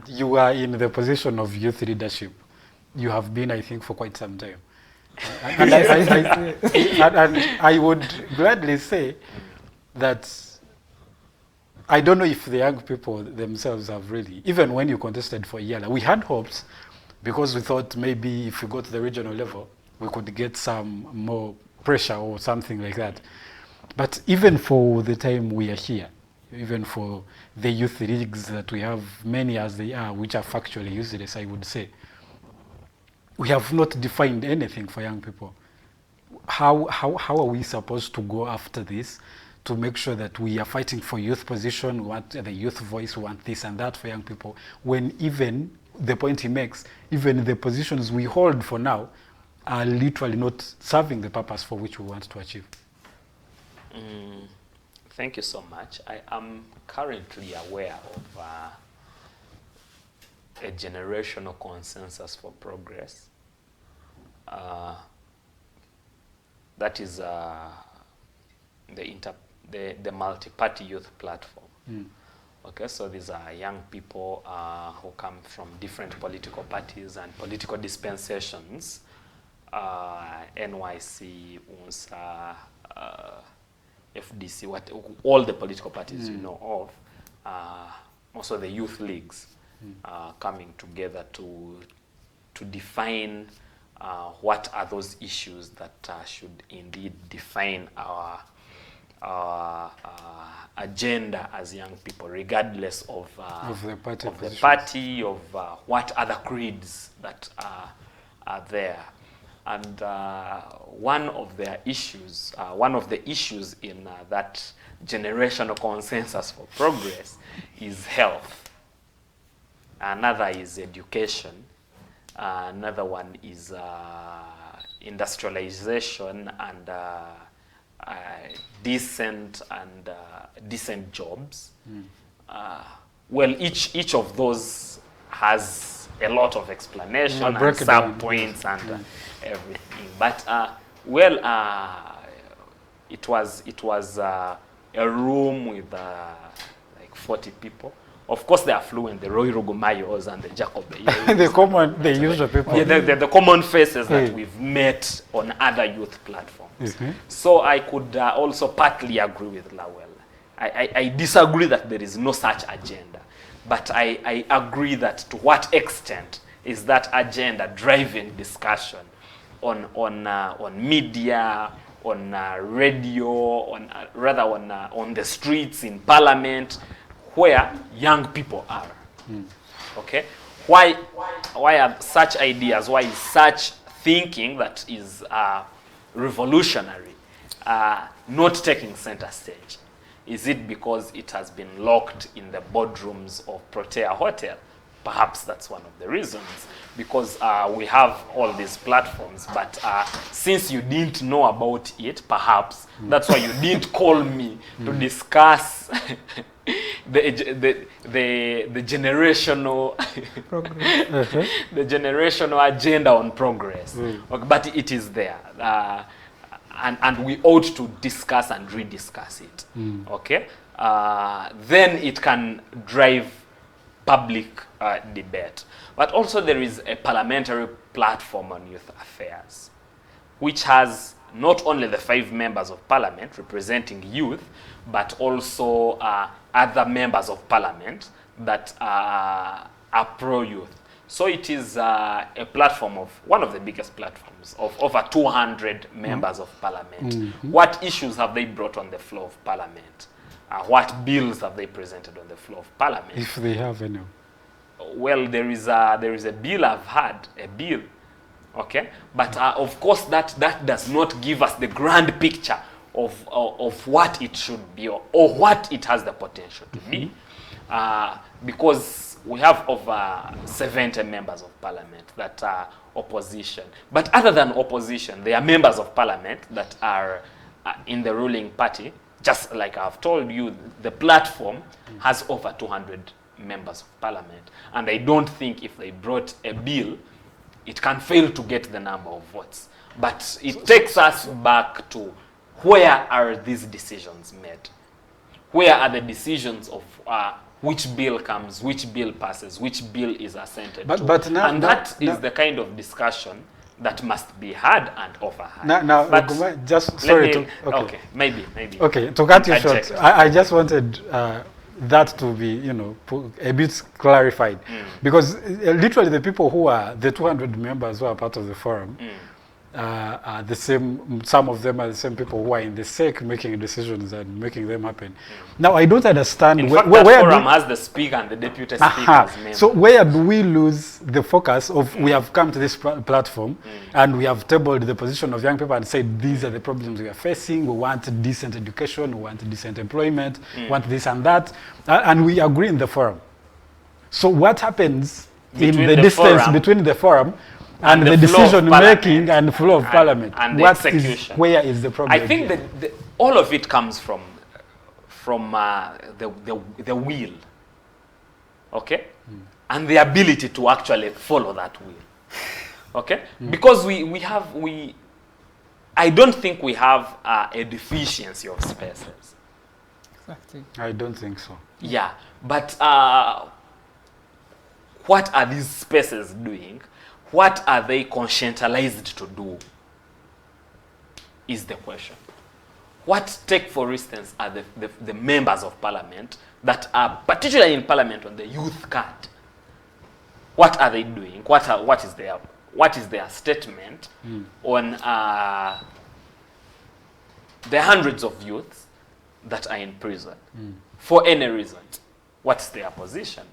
S9: you are in the position of youth leadership. You have been, I think, for quite some time. And I would gladly say that I don't know if the young people themselves have really, even when you contested for Yala, we had hopes because we thought maybe if we go to the regional level, we could get some more pressure or something like that. But even for the time we are here, even for the youth leagues that we have, many as they are, which are factually useless, I would say, we have not defined anything for young people. How are we supposed to go after this to make sure that we are fighting for youth position, want the youth voice, want this and that for young people, when even the point he makes, even the positions we hold for now are literally not serving the purpose for which we want to achieve?
S11: Thank you so much. I am currently aware of a generational consensus for progress. That is the multi-party youth platform. Okay, so these are young people who come from different political parties and political dispensations, NYC, UNSA, FDC, all the political parties you know of, also the youth leagues coming together to define what are those issues that should indeed define our agenda as young people, regardless of the party, of what other creeds that are there. And one of the issues in that generational consensus for progress is health. Another is education. Another one is industrialization and decent jobs. Well, each of those has a lot of explanation and sub points and everything. But it was a room with like 40 people. Of course, they are fluent, the Roy Rugumayos and the Jacobe.
S9: The usual people.
S11: Yeah, the common faces that we've met on other youth platforms. So I could also partly agree with Lawel. I disagree that there is no such agenda, but I agree that to what extent is that agenda driving discussion on media, on radio, on the streets, in parliament, where young people are. Okay, why are such ideas? Why is such thinking that is revolutionary not taking center stage? Is it because it has been locked in the boardrooms of Protea Hotel? Perhaps that's one of the reasons. Because we have all these platforms, but since you didn't know about it, perhaps that's why you didn't call me to discuss the generational the generational agenda on progress. Okay, but it is there. And we ought to discuss and rediscuss it. Okay, then it can drive public debate. But also there is a parliamentary platform on youth affairs, which has not only the 5 members of parliament representing youth, but also other members of parliament that are pro-youth. So it is a platform of, one of the biggest platforms, of over 200 members of parliament. What issues have they brought on the floor of parliament? What bills have they presented on the floor of parliament?
S9: If they have any.
S11: Well, there is a bill I've had, a bill, okay? But of course that does not give us the grand picture of what it should be or what it has the potential to be. Because we have over 70 members of parliament that are opposition. But other than opposition, there are members of parliament that are in the ruling party. Just like I've told you, the platform has over 200 members of parliament. And I don't think if they brought a bill, it can fail to get the number of votes. But it takes us back to where are these decisions made? Where are the decisions of which bill comes, which bill passes, which bill is assented to? But now, and that is the kind of discussion that must be had and overheard.
S9: Now,
S11: but
S9: just sorry
S11: me,
S9: to okay,
S11: maybe.
S9: Okay, to cut you short, I just wanted that to be, a bit clarified, because literally the people who are the 200 members who are part of the forum are the same. Some of them are the same people who are in the SEC making decisions and making them happen. Now, I don't understand.
S11: In fact, that forum has the speaker and the deputy speaker as members.
S9: So where do we lose the focus of we have come to this platform and we have tabled the position of young people and said these are the problems we are facing. We want decent education, we want decent employment, we want this and that, and we agree in the forum. So what happens in the distance between the forum and the decision making and the flow of parliament?
S11: And the execution.
S9: Where is the problem?
S11: I think that all of it comes from the will, okay, and the ability to actually follow that will, okay, because I don't think we have a deficiency of spaces.
S10: Exactly.
S9: I don't think so.
S11: Yeah, but what are these spaces doing? What are they conscientized to do is the question. Take for instance are the members of parliament that are particularly in parliament on the youth card. What are they doing? What is their statement on the hundreds of youths that are in prison for any reason? What's their position?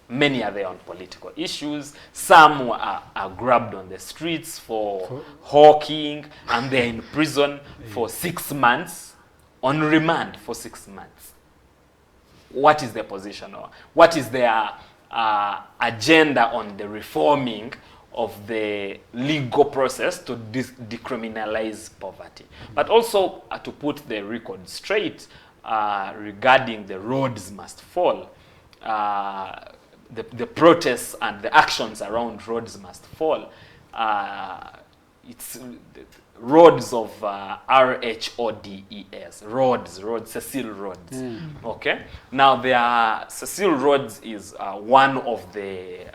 S11: Many are there on political issues. Some are grabbed on the streets for hawking, and they're in prison for 6 months, on remand for 6 months. What is their position? Or what is their agenda on the reforming of the legal process to decriminalize poverty? But also to put the record straight regarding the roads must fall. The protests and the actions around roads must fall. it's roads of RHODES, roads, Cecil roads. Okay. Now Cecil roads is one of the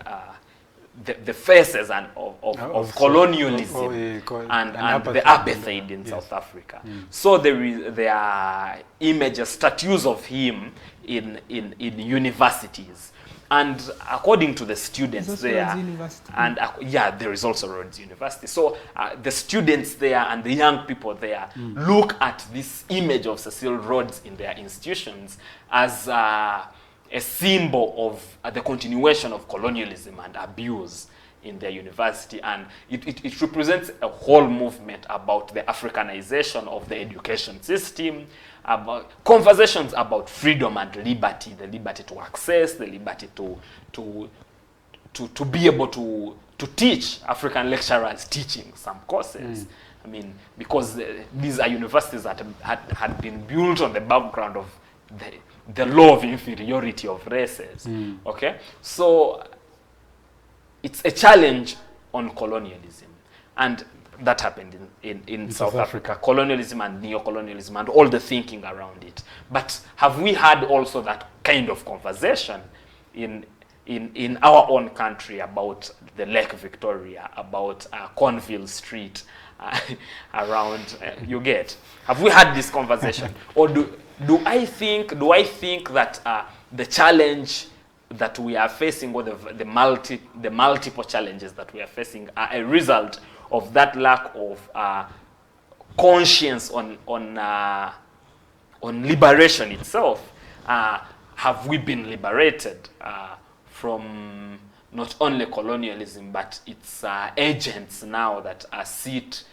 S11: faces of colonialism and the apartheid in South Africa. So there are images, statues of him in universities. And according to the students there, and there is also Rhodes University. So the students there and the young people there look at this image of Cecil Rhodes in their institutions as a symbol of the continuation of colonialism and abuse in their university, and it represents a whole movement about the Africanization of the education system, about conversations about freedom and liberty, the liberty to access, the liberty to be able to teach. African lecturers teaching some courses. I mean, because these are universities that had been built on the background of the law of inferiority of races. Okay, so it's a challenge on colonialism, and that happened in South Africa. Colonialism and neo-colonialism and all the thinking around it. But have we had also that kind of conversation in our own country about the Lake Victoria, about Cornville Street, around you get? Have we had this conversation, or do I think that the challenge that we are facing, or the multiple challenges that we are facing, are a result of that lack of conscience on liberation itself? Have we been liberated from not only colonialism but its agents now that sit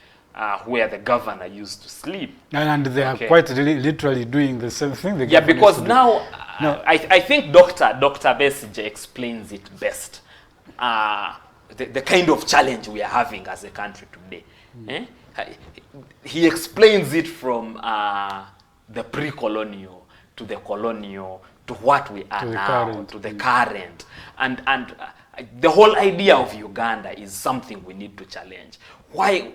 S11: where the governor used to sleep?
S9: And they are quite literally doing the same thing.
S11: Because now I think Dr. Besigye explains it best. The kind of challenge we are having as a country today. He explains it from the pre-colonial to the colonial to what we are now, to the current. And the whole idea of Uganda is something we need to challenge. Why,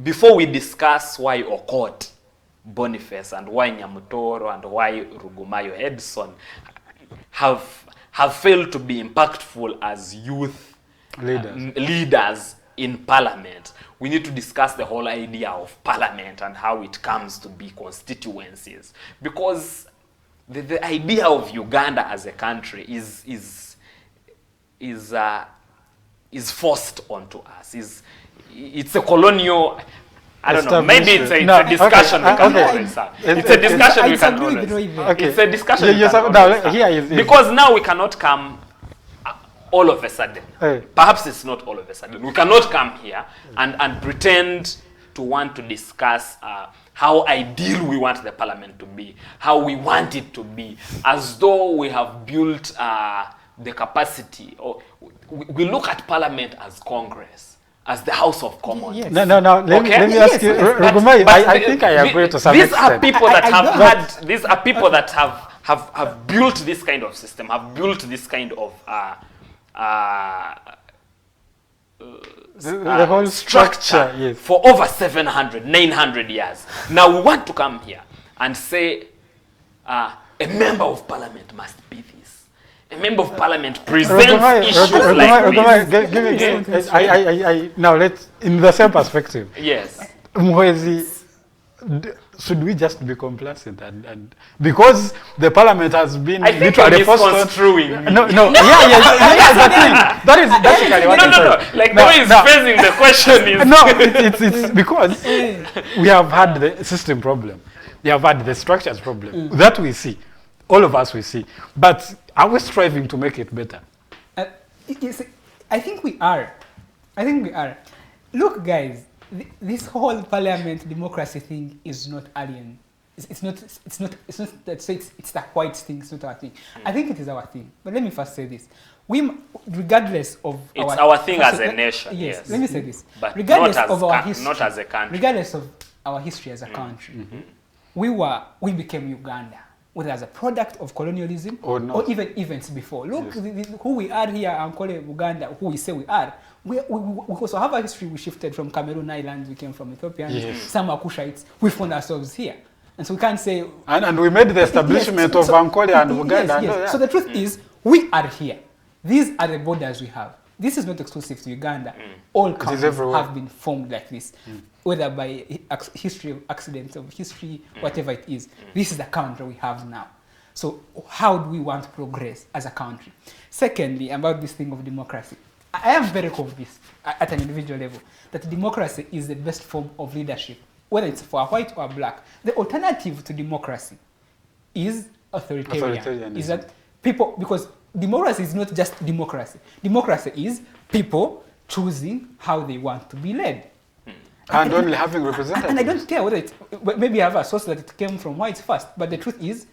S11: before we discuss why Okot, Boniface, and why Nyamutoro, and why Rugumayo Edson have failed to be impactful as youth leaders in parliament, we need to discuss the whole idea of parliament and how it comes to be constituencies. Because the idea of Uganda as a country is forced onto us. It's a colonial. I don't know. Maybe it's a discussion we can always have. It's a discussion we can always have. It's a discussion we can always have. Because now we cannot come all of a sudden. Perhaps it's not all of a sudden. We cannot come here and pretend to want to discuss how ideal we want the parliament to be, how we want it to be, as though we have built the capacity. Or we look at parliament as Congress, as the House of Commons.
S9: Yes. No. Let me ask you, Rugumayo, I think I agree to some extent.
S11: These are people that these are people that have built this kind of system, have built this kind of
S9: the whole structure
S11: for over 700, 900 years. Now we want to come here and say a member of parliament must be this. A member of parliament presents issues like this.
S9: Now let's, in the same perspective.
S11: Yes.
S9: Muhwezi, should we just be complacent and because the parliament has been literally
S11: misconstruing?
S9: That's basically what I'm saying.
S11: Like the way he's phrasing the question is
S9: it's because we have had the system problem, we have had the structures problem that we see, all of us we see, but are we striving to make it better?
S10: I think we are. Look, guys. This whole parliament democracy thing is not alien. It's not that it's the white thing. It's not our thing. I think it is our thing. But let me first say this: regardless of
S11: our thing as a nation. Yes.
S10: Let me say this:
S11: but
S10: regardless of our history,
S11: not as a country.
S10: Regardless of our history as a country, we became Uganda. whether as a product of colonialism
S9: or
S10: even events before. Look, who we are here, Ankole, Uganda, who we say we are. We also have a history. We shifted from Cameroon Islands, we came from Ethiopians, some are Kushites, we found ourselves here. And so we can't say...
S9: And we made the establishment of Ankole and Uganda.
S10: Yes. So the truth is, we are here. These are the borders we have. This is not exclusive to Uganda. All countries have been formed like this, whether by history of accidents, of history, whatever it is. This is the country we have now. So how do we want to progress as a country? Secondly, about this thing of democracy, I am very convinced at an individual level that democracy is the best form of leadership, whether it's for a white or a black. The alternative to democracy is authoritarian. Is that people, because democracy is not just democracy. Democracy is people choosing how they want to be led.
S9: And only having representatives.
S10: And I don't care whether it, maybe I have a source that it came from whites first, but the truth is,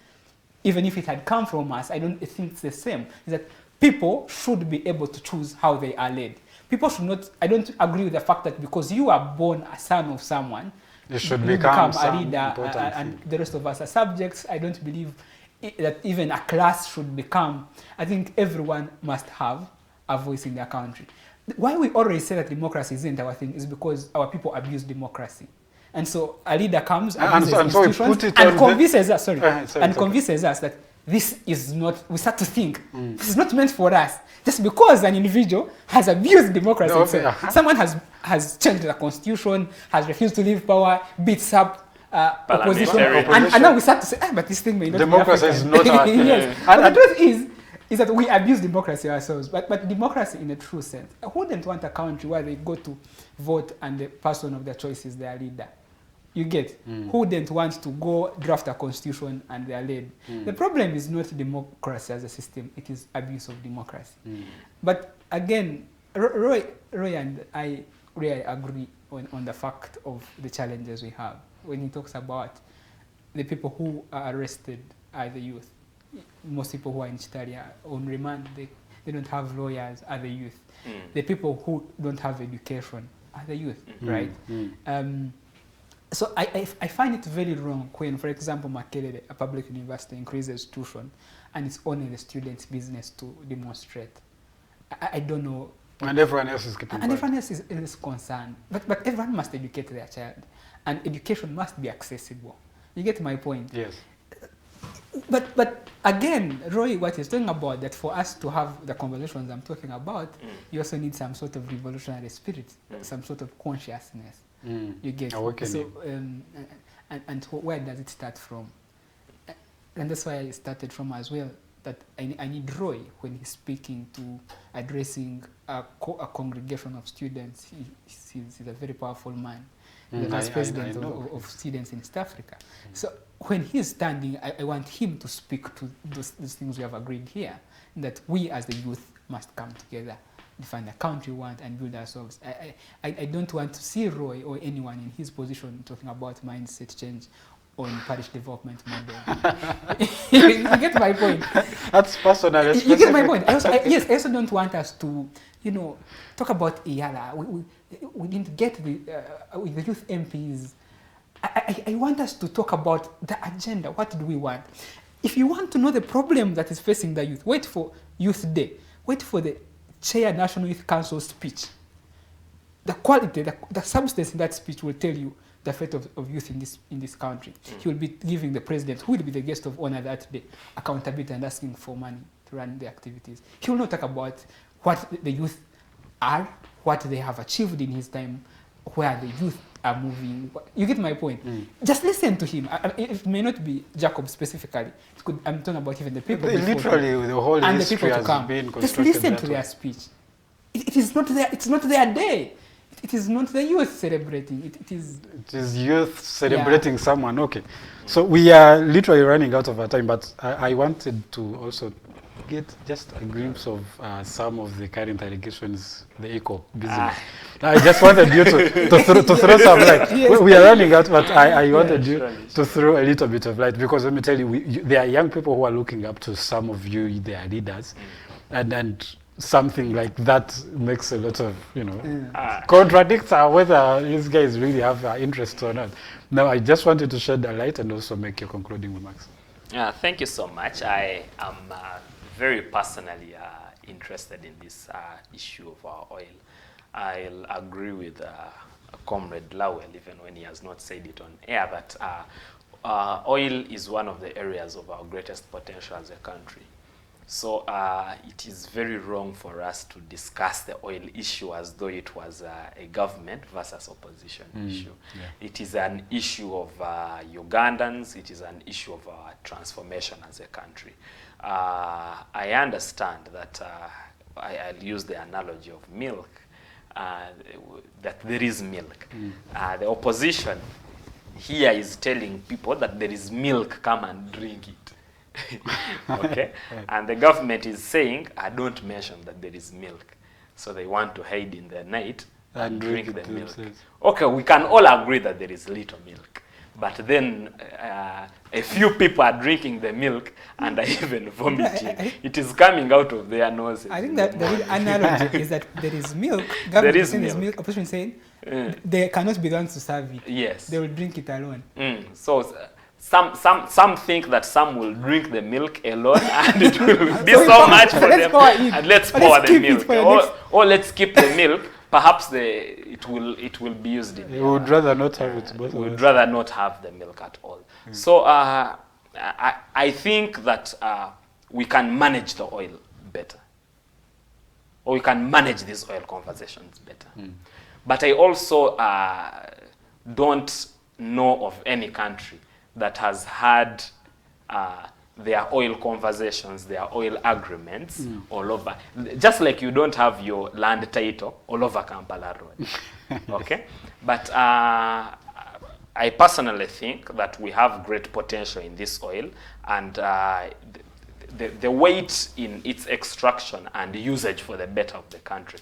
S10: even if it had come from us, I don't think it's the same. Is that people should be able to choose how they are led. People should not, I don't agree with the fact that because you are born a son of someone,
S9: you should
S10: become a leader and the rest of us are subjects. I don't believe that even a class should become. I think everyone must have a voice in their country. Why we always say that democracy isn't our thing is because our people abuse democracy. And so a leader comes and convinces us, convinces us that this is not, we start to think, this is not meant for us. Just because an individual has abused democracy, someone has changed the constitution, has refused to leave power, beats up opposition, and now we start to say, but this thing may not
S9: democracy
S10: be
S9: is not our thing.
S10: Yes. But the truth is that we abuse democracy ourselves. But democracy in a true sense, who wouldn't want a country where they go to vote and the person of their choice is their leader? You get? Who didn't want to go draft a constitution and they are led? The problem is not democracy as a system, it is abuse of democracy. But again, Roy and I really agree on the fact of the challenges we have. When he talks about the people who are arrested are the youth. Most people who are in Chitaria on remand, they don't have lawyers, are the youth. The people who don't have education are the youth, right? So I find it very wrong when, for example, Makerere, a public university, increases tuition, and it's only the students' business to demonstrate. I don't know.
S9: And everyone else is keeping quiet.
S10: And everyone else is concerned. But everyone must educate their child, and education must be accessible. You get my point?
S9: Yes.
S10: But again, Roy, what he's talking about, that for us to have the conversations I'm talking about, you also need some sort of revolutionary spirit, some sort of consciousness. You get so, and where does it start from? And that's why I started from as well. That I need Roy when he's speaking to addressing a congregation of students. He's a very powerful man. The vice president of students in East Africa. So when he's standing, I want him to speak to those things we have agreed here, that we as the youth must come together, define the country we want, and build ourselves. I don't want to see Roy or anyone in his position talking about mindset change on parish development model. You get my point?
S9: That's personal.
S10: You get my point? I also don't want us to, talk about EALA. We didn't get with the youth MPs. I want us to talk about the agenda. What do we want? If you want to know the problem that is facing the youth, wait for Youth Day. Wait for the Chair National Youth Council speech. The quality, the substance in that speech will tell you the fate of youth in this country. He will be giving the president, who will be the guest of honor that day, accountability and asking for money to run the activities. He will not talk about what the youth are, what they have achieved in his time, where the youth are moving. You get my point? Just listen to him. It may not be Jacob specifically. I'm talking about even the people
S9: literally the whole
S10: and
S9: history
S10: the people to
S9: has
S10: come.
S9: been
S10: Just listen to their speech. It is not their. It's not their day. It is not the youth celebrating. It is
S9: youth celebrating someone. Okay. So we are literally running out of our time, but I wanted to also get just a glimpse of some of the current allegations, the eco business. I just wanted you to throw some light. Yes. We are running out, but I wanted you to throw a little bit of light, because let me tell you, there are young people who are looking up to some of you, they are leaders, and something like that makes a lot of, contradicts whether these guys really have interest or not. Now, I just wanted to shed a light and also make your concluding remarks.
S11: Thank you so much. I am very personally interested in this issue of our oil. I'll agree with Comrade Lawel, even when he has not said it on air, that oil is one of the areas of our greatest potential as a country. So it is very wrong for us to discuss the oil issue as though it was a government versus opposition issue. Yeah. It is an issue of Ugandans. It is an issue of our transformation as a country. I understand that I'll use the analogy of milk, that there is milk. The opposition here is telling people that there is milk, come and drink it. Okay? And the government is saying, I don't mention that there is milk. So they want to hide in the night and drink the milk. Okay, we can all agree that there is little milk. But then a few people are drinking the milk and are even vomiting. It is coming out of their noses.
S10: I think that the real analogy is that there is milk.
S11: There is milk.
S10: Opposition saying they cannot be the ones to serve it.
S11: Yes.
S10: They will drink it alone.
S11: So some think that some will drink the milk alone and it will be so much for them. And let's pour the milk. Or let's keep the milk. Perhaps it will be used in.
S9: We would rather not have it.
S11: We would rather not have the milk at all. So I think that we can manage the oil better, or we can manage these oil conversations better. But I also don't know of any country that has had their oil conversations, their oil agreements all over. Just like you don't have your land title all over Kampala Road. Okay? But I personally think that we have great potential in this oil, and the weight in its extraction and usage for the better of the country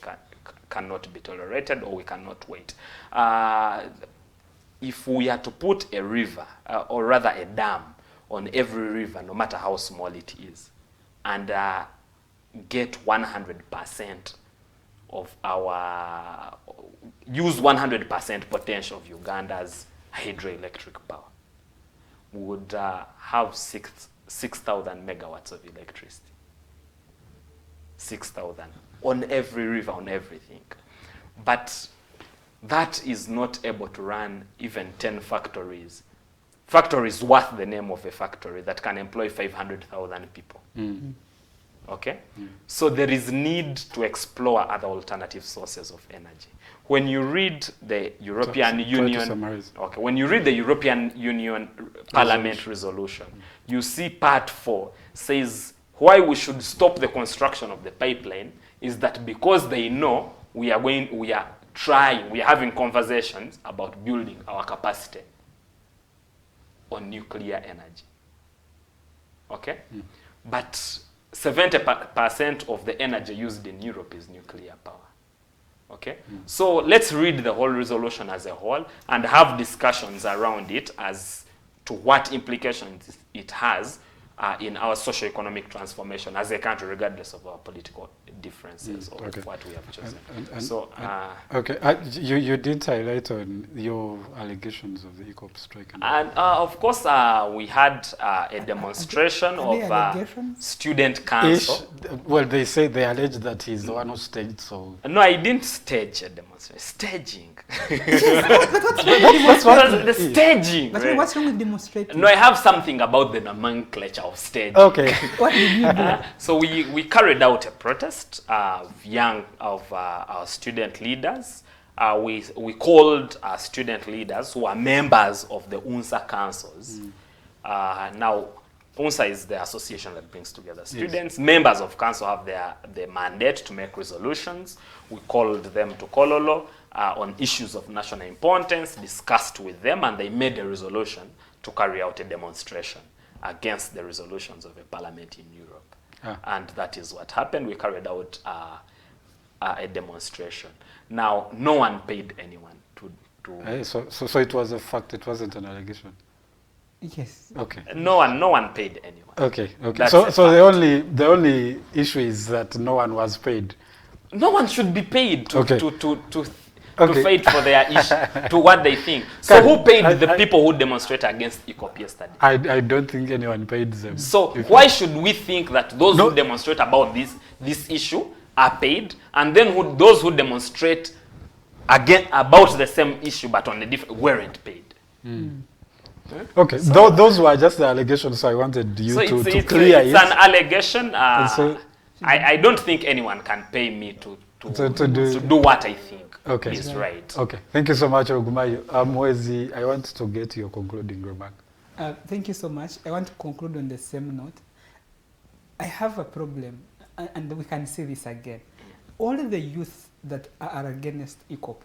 S11: cannot be tolerated, or we cannot wait. If we are to put a river, or rather a dam, on every river, no matter how small it is, and get 100% of our, use 100% potential of Uganda's hydroelectric power, we would have 6,000 megawatts of electricity. 6,000 on every river, on everything. But that is not able to run even 10 factories. Factories worth the name of a factory that can employ 500,000 people. Okay? So there is need to explore other alternative sources of energy. When you read the European Union, okay, when you read the European Union Parliament resolution, you see part 4 says why we should stop the construction of the pipeline is that because they know we are having conversations about building our capacity on nuclear energy. Okay? But 70% of the energy used in Europe is nuclear power. Okay? So let's read the whole resolution as a whole and have discussions around it as to what implications it has in our socio-economic transformation as a country, regardless of our political differences or what we have chosen.
S9: Okay, you did highlight on your allegations of the EACOP strike.
S11: And of course, we had a demonstration of student council.
S9: Well, they say they allege that he's the one who staged, so...
S11: No, I didn't stage a demonstration. Staging.
S10: What's
S11: the staging?
S10: But what's wrong with demonstrating?
S11: No, I have something about the nomenclature of staging.
S10: Okay. What did you do?
S11: So we carried out a protest of our student leaders. We called our student leaders who are members of the UNSA councils. Now, UNSA is the association that brings together students. Yes. Members of council have their mandate to make resolutions. We called them to Kololo on issues of national importance, discussed with them, and they made a resolution to carry out a demonstration against the resolutions of a parliament in Europe. And that is what happened. We carried out a demonstration. Now, no one paid anyone to
S9: So it was a fact, it wasn't an allegation?
S10: Yes.
S11: Okay. No one paid anyone.
S9: Okay. So the only issue is that no one was paid.
S11: No one should be paid to fight for their issue, to what they think. So who paid the people who demonstrate against EACOP yesterday?
S9: I don't think anyone paid them.
S11: So why should we think that those who demonstrate about this issue are paid, and then those who demonstrate again about the same issue but on a different weren't paid?
S9: Okay, so those were just the allegations, so I wanted you to clear it.
S11: It's an allegation. I don't think anyone can pay me to do what I think is right.
S9: Okay, thank you so much, Rugumayo. Muhwezi, I want to get your concluding remark.
S10: Thank you so much. I want to conclude on the same note. I have a problem, and we can say this again. All of the youth that are against EACOP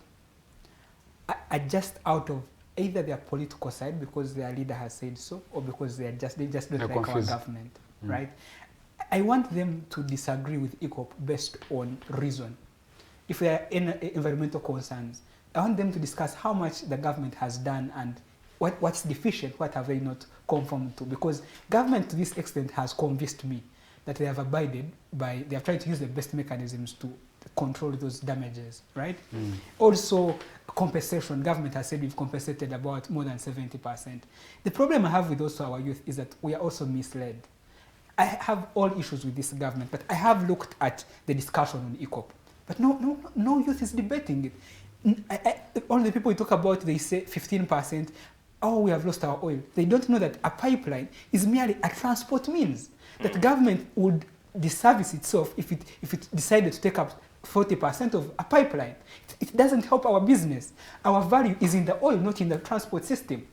S10: are just out of either their political side because their leader has said so, or because they just don't like our government, right? I want them to disagree with EACOP based on reason. If there are any environmental concerns, I want them to discuss how much the government has done and what's deficient, what have they not conformed to. Because government to this extent has convinced me that they have abided by, they have tried to use the best mechanisms to control those damages, right? Also, compensation. Government has said we've compensated about more than 70%. The problem I have with also our youth is that we are also misled. I have all issues with this government, but I have looked at the discussion on EACOP. But no youth is debating it. All the people we talk about, they say 15%, oh, we have lost our oil. They don't know that a pipeline is merely a transport means. That government would disservice itself if it decided to take up 40% of a pipeline. It doesn't help our business. Our value is in the oil, not in the transport system.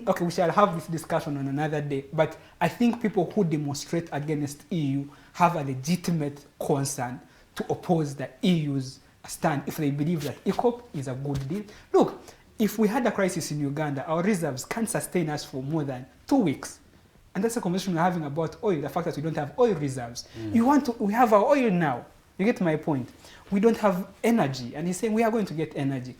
S10: Okay, we shall have this discussion on another day, but I think people who demonstrate against EU have a legitimate concern to oppose the EU's stand if they believe that EACOP is a good deal. Look, if we had a crisis in Uganda, our reserves can't sustain us for more than 2 weeks. And that's the conversation we're having about oil, the fact that we don't have oil reserves. We have our oil now. You get my point? We don't have energy. And he's saying we are going to get energy.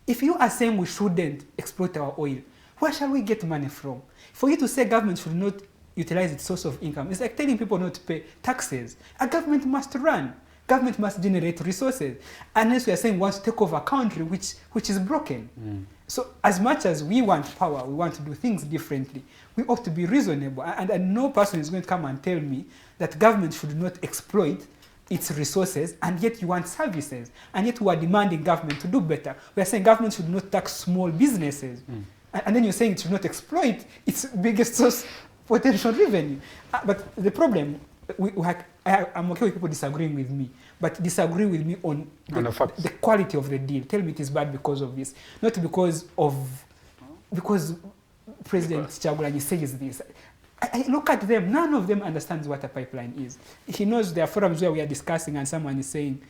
S10: If you are saying we shouldn't exploit our oil, where shall we get money from? For you to say government should not utilize its source of income, it's like telling people not to pay taxes. A government must run. Government must generate resources. Unless we are saying we want to take over a country which is broken. So as much as we want power, we want to do things differently, we ought to be reasonable. And no person is going to come and tell me that government should not exploit its resources, and yet you want services. And yet we are demanding government to do better. We are saying government should not tax small businesses. And then you're saying it should not exploit its biggest source potential revenue. But the problem, I'm okay with people disagreeing with me, but disagree with me on the quality of the deal. Tell me it is bad because of this, not because President Chagulanyi says this. I look at them, none of them understands what a pipeline is. He knows there are forums where we are discussing and someone is saying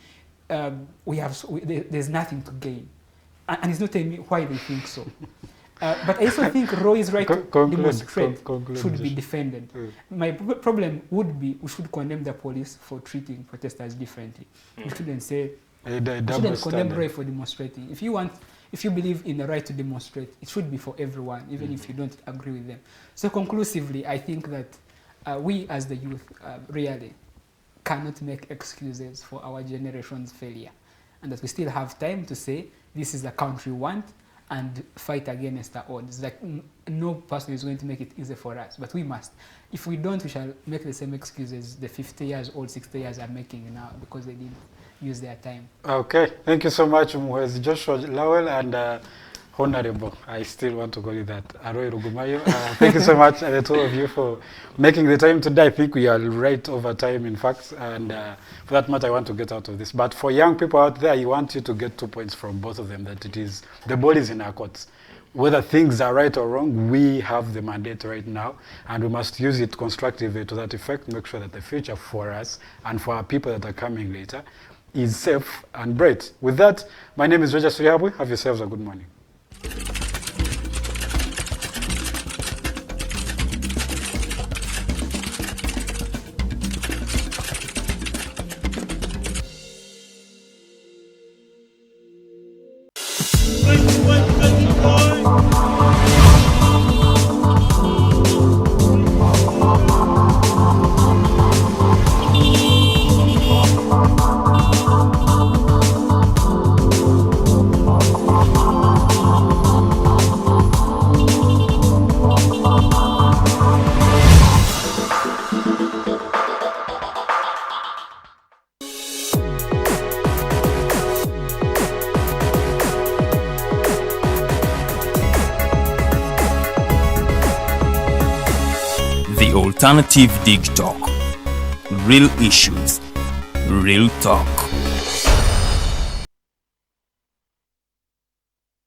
S10: there's nothing to gain. And he's not telling me why they think so. But I also think Roy's right to demonstrate should be defended. My problem would be we should condemn the police for treating protesters differently. We shouldn't say, we shouldn't condemn Roy for demonstrating. If you believe in the right to demonstrate, it should be for everyone, even if you don't agree with them. So conclusively, I think that we as the youth really cannot make excuses for our generation's failure. And that we still have time to say, this is the country we want, and fight against the odds. Like no person is going to make it easy for us, but we must. If we don't, we shall make the same excuses the 50 years old, 60 years are making now because they didn't use their time. Okay, thank you so much, Muhwezi, Joshua, Lawel, and Honorable. I still want to call you that, Aroy Rugumayo. Thank you so much, the two of you, for making the time today. I think we are right over time, in fact, and for that matter, I want to get out of this. But for young people out there, I want you to get 2 points from both of them, that it is, the ball is in our courts. Whether things are right or wrong, we have the mandate right now, and we must use it constructively to that effect, make sure that the future for us and for our people that are coming later is safe and bright. With that, my name is Roger Surihabwe. Have yourselves a good morning.
S1: Alternative Dig Talk. Real issues, real talk.